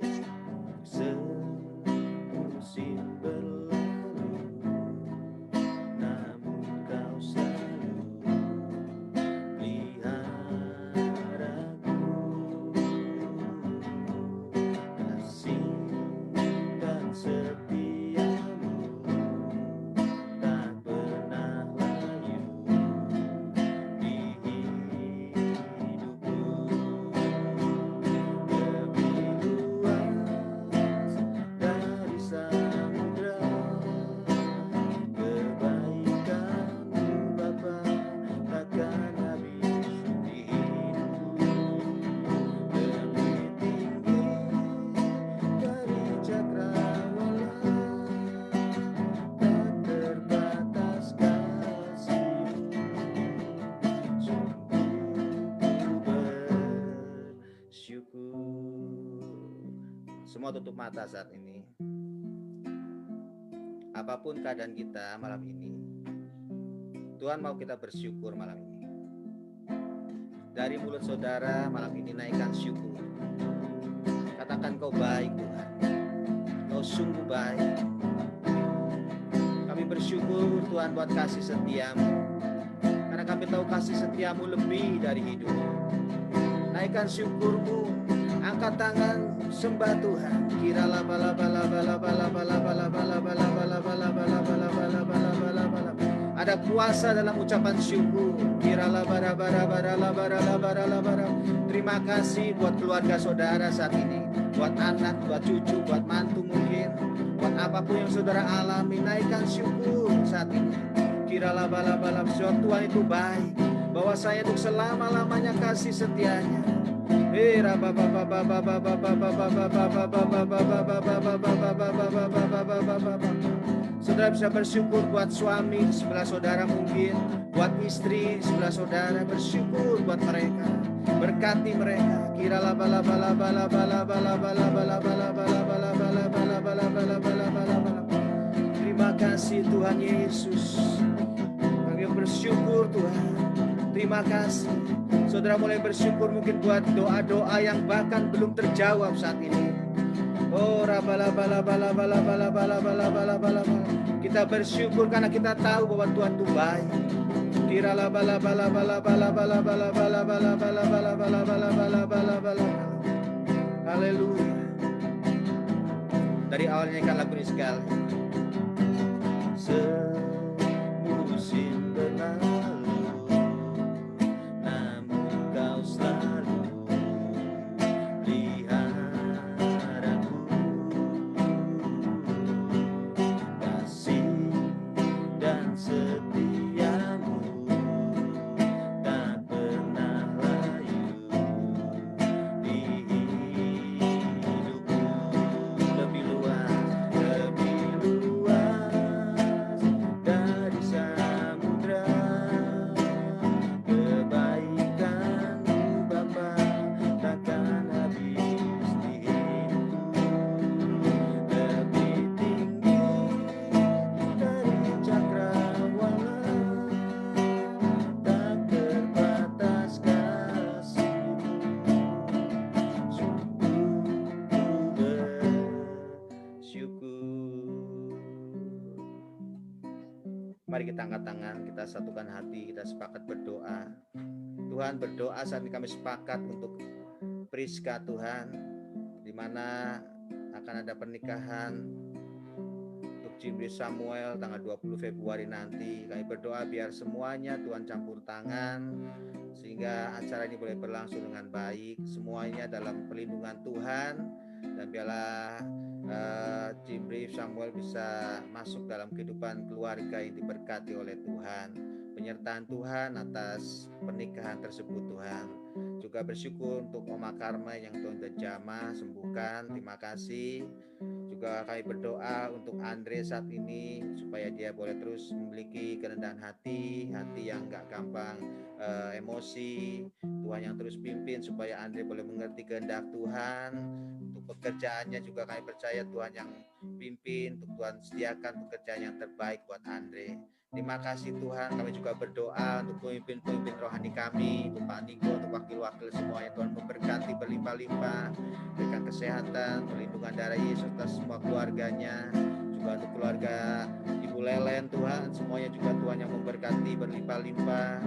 berlalu, namun kau selalu peliharaku. Kasih dan setiamu tak pernah layu di hidupku. Lebih luas dari samudra kebaikan-Mu Bapa, takkan habis di hidupku. Lebih tinggi dari cakrawala, tak terbatas kasih-Mu. Sungguh ku bersyukur. Semua tutup mata saat ini. Apapun keadaan kita malam ini, Tuhan mau kita bersyukur malam ini. Dari mulut saudara malam ini naikkan syukur. Katakan kau baik Tuhan. Kau sungguh baik. Kami bersyukur Tuhan buat kasih setiamu. Karena kami tahu kasih setiamu lebih dari hidup. Naikkan syukurmu. Angkat tangan sembah Tuhan. Kirala bala bala bala bala bala bala bala bala bala bala bala bala bala bala bala bala. Ada kuasa dalam ucapan syukur. Kirala bara bara bara la bara la bara la bara. Terima kasih buat keluarga saudara saat ini, buat anak, buat cucu, buat mantu mungkin, buat apapun yang saudara alami, naikkan syukur saat ini. Kirala bala bala. Tuhan itu baik. bahwasanya untuk selama-lamanya kasih setianya. Saudara bisa bersyukur buat suami di sebelah saudara, mungkin buat istri di sebelah saudara, bersyukur buat mereka, berkati mereka. Kira laba laba laba laba laba laba laba laba laba laba laba laba laba laba laba laba laba. Terima kasih Tuhan Yesus, kami bersyukur Tuhan. Terima kasih. Saudara mulai bersyukur mungkin buat doa-doa yang bahkan belum terjawab saat ini. Oh, kita bersyukur karena kita tahu bahwa Tuhan itu baik. Kira haleluya. Dari awalnya kan lagu ini sekali. Semusim berlalu, namun kau selalu peliharaku. Kasih dan setiamu tak pernah layu di hidupku. Lebih luas dari samudra, kebaikan-Mu Bapa takkan habis di hidupku. Lebih tinggi dari cakrawala, tak terbatas kasih-Mu. Sungguh bersyukur. Mari kita angkat tangan, kita satukan hati, kita sepakat berdoa. Tuhan, berdoa saat ini kami sepakat untuk Priska Tuhan, di mana akan ada pernikahan untuk Jimri Samuel tanggal 20 Februari nanti. Kami berdoa biar semuanya Tuhan campur tangan, sehingga acara ini boleh berlangsung dengan baik, semuanya dalam perlindungan Tuhan, dan biarlah Jimri Samuel bisa masuk dalam kehidupan keluarga yang diberkati oleh Tuhan. Penyertaan Tuhan atas pernikahan tersebut Tuhan. Juga bersyukur untuk Oma Karma yang Tuhan sudah jamah sembuhkan. Terima kasih. Juga kami berdoa untuk Andre saat ini, supaya dia boleh terus memiliki kerendahan hati yang gak gampang emosi. Tuhan yang terus pimpin supaya Andre boleh mengerti kehendak Tuhan. Untuk pekerjaannya juga kami percaya Tuhan yang pimpin, untuk Tuhan sediakan pekerjaan yang terbaik buat Andre. Terima kasih Tuhan. Kami juga berdoa untuk pemimpin-pemimpin rohani kami, untuk Pak Niko, untuk wakil-wakil semuanya. Tuhan memberkati berlimpah-limpah, berikan kesehatan, perlindungan darah Yesus atas semua keluarganya. Juga untuk keluarga Ibu Lelen Tuhan, semuanya juga Tuhan yang memberkati berlimpah-limpah.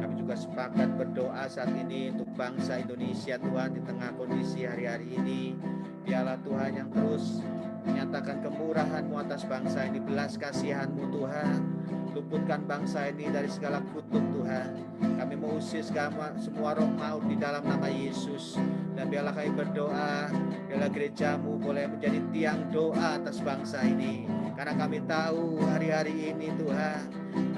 Kami juga sepakat berdoa saat ini untuk bangsa Indonesia Tuhan, di tengah kondisi hari-hari ini. Biarlah Tuhan yang terus menyatakan kemurahan-Mu atas bangsa ini, belas kasihan-Mu Tuhan. Luputkan bangsa ini dari segala kutuk Tuhan. Kami mengusir semua roh maut di dalam nama Yesus. Dan biarlah kami berdoa, biarlah gereja-Mu boleh menjadi tiang doa atas bangsa ini. Karena kami tahu hari-hari ini Tuhan,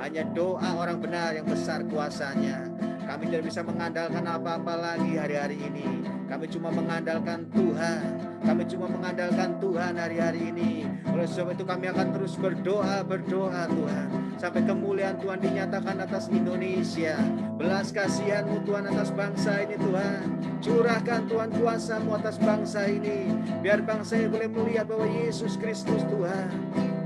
hanya doa orang benar yang besar kuasanya. Kami tidak bisa mengandalkan apa-apa lagi hari-hari ini. Kami cuma mengandalkan Tuhan. Kami cuma mengandalkan Tuhan hari-hari ini. Oleh sebab itu kami akan terus berdoa Tuhan, sampai kemuliaan Tuhan dinyatakan atas Indonesia. Belas kasihan-Mu Tuhan atas bangsa ini Tuhan. Curahkan Tuhan kuasa-Mu atas bangsa ini, biar bangsa ini boleh melihat bahwa Yesus Kristus Tuhan.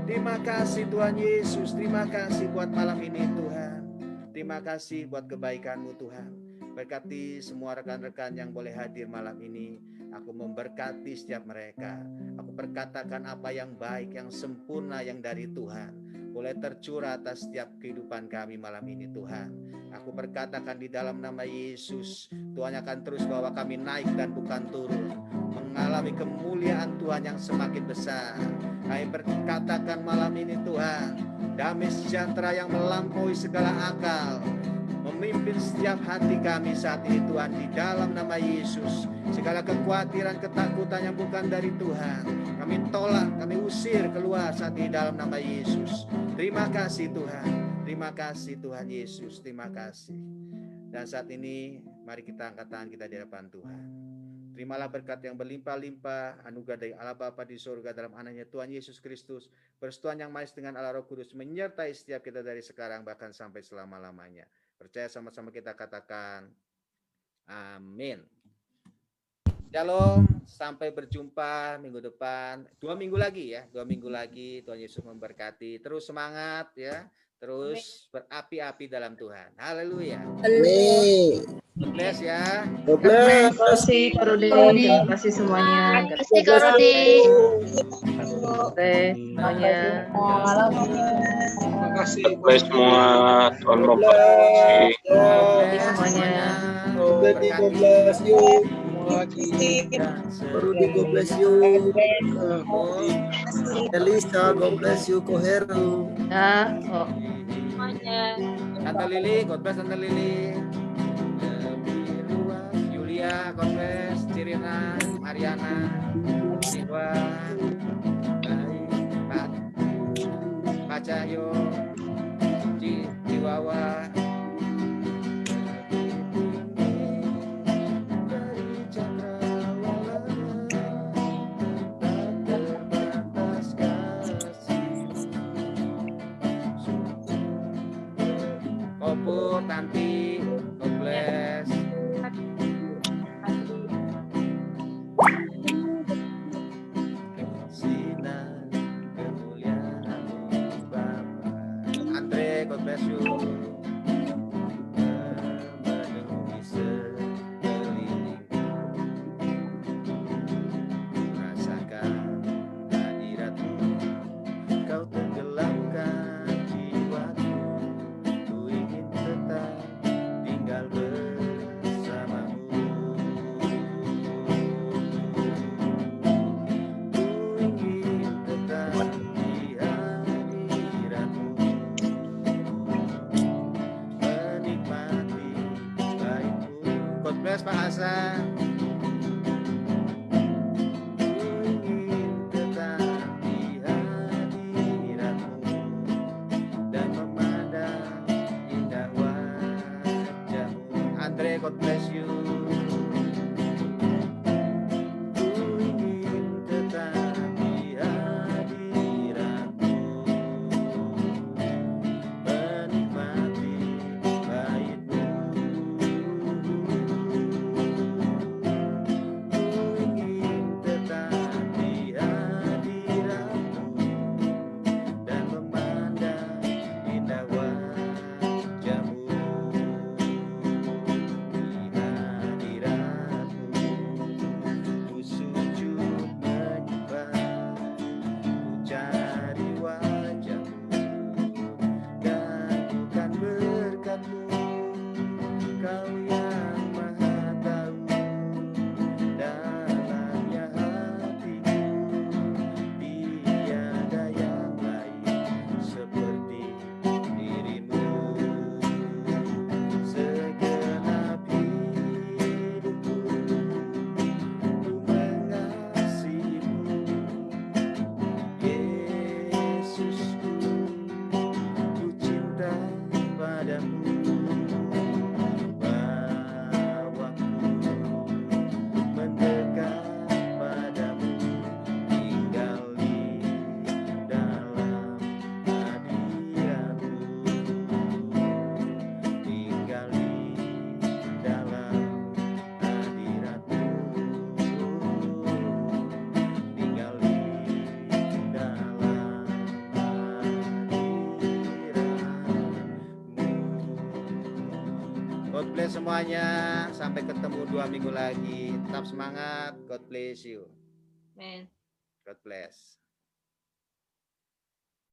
Terima kasih Tuhan Yesus. Terima kasih buat malam ini Tuhan. Terima kasih buat kebaikan-Mu Tuhan. Berkati semua rekan-rekan yang boleh hadir malam ini. Aku memberkati setiap mereka. Aku berkatakan apa yang baik, yang sempurna, yang dari Tuhan boleh tercurah atas setiap kehidupan kami malam ini Tuhan. Aku berkatakan di dalam nama Yesus, Tuhan akan terus bawa kami naik dan bukan turun, mengalami kemuliaan Tuhan yang semakin besar. Kami berkatakan malam ini Tuhan, damai sejahtera yang melampaui segala akal memimpin setiap hati kami saat ini Tuhan, di dalam nama Yesus. Segala kekhawatiran, ketakutan yang bukan dari Tuhan, kami tolak, kami usir keluar saat ini dalam nama Yesus. Terima kasih Tuhan. Terima kasih Tuhan Yesus. Terima kasih. Dan saat ini mari kita angkat tangan kita di hadapan Tuhan. Terimalah berkat yang berlimpah-limpah, anugerah dari Allah Bapa di surga dalam anaknya Tuhan Yesus Kristus, persekutuan yang manis dengan Allah Roh Kudus menyertai setiap kita dari sekarang bahkan sampai selama-lamanya. Percaya sama-sama kita katakan amin. Shalom, sampai berjumpa minggu depan. 2 minggu lagi ya, 2 minggu lagi. Tuhan Yesus memberkati. Terus semangat ya, terus berapi-api dalam Tuhan. Haleluya. Amin. God bless ya. God Terima bless. kasih Kak Rudi, terima kasih semuanya. God bless you. Semuanya. Terima kasih. Baik semua, Tuhan God memberkati. bless. God bless semuanya. God bless you. Berkati. Rudy, God bless you. Elisa, God bless you. Koheru. Nah, oh. Semuanya. Tante Lili, God bless Tante Lili. Lebih luas. Yulia, God bless. Cirina, Mariana, Ridwan, baik, Pak Cahyo, Ciwawa. Kopur, Tanti, God bless. Sinar kemuliaan-Mu Bapa. Andre, God bless you. Memenuhi sekelilingku. Rasakan hadirat-Mu. Kau tenggelamkan jiwaku. Ku ingin tetap tinggal bersamamu. Ku ingin tetap di hadirat-Mu, menikmati baik-Mu. God bless Pak Hasan. Ku ingin tetap di hadirat-Mu dan memandang indah wajah-Mu. Andre, God bless you. Ku ingin tetap di hadirat-Mu, menikmati bait-Mu. Ku ingin tetap di hadirat-Mu dan memandang indah wajah-Mu. Di hadirat-Mu ku sujud menyembah, ku cari wajah-Mu dan bukan berkat-Mu. Kau yang maha tahu dalamnya hatiku, tiada yang lain seperti diri-Mu. Segenap hidupku ku mengasihi-Mu, Yesusku, ku cinta padamu. Bawaku mendekat padamu, tinggal di dalam hadirat-Mu, tinggal di dalam hadirat-Mu, tinggal di dalam hadirat-Mu. God bless semuanya. Sampai ketemu 2 minggu lagi. Tetap semangat. God bless you. Amen. God bless.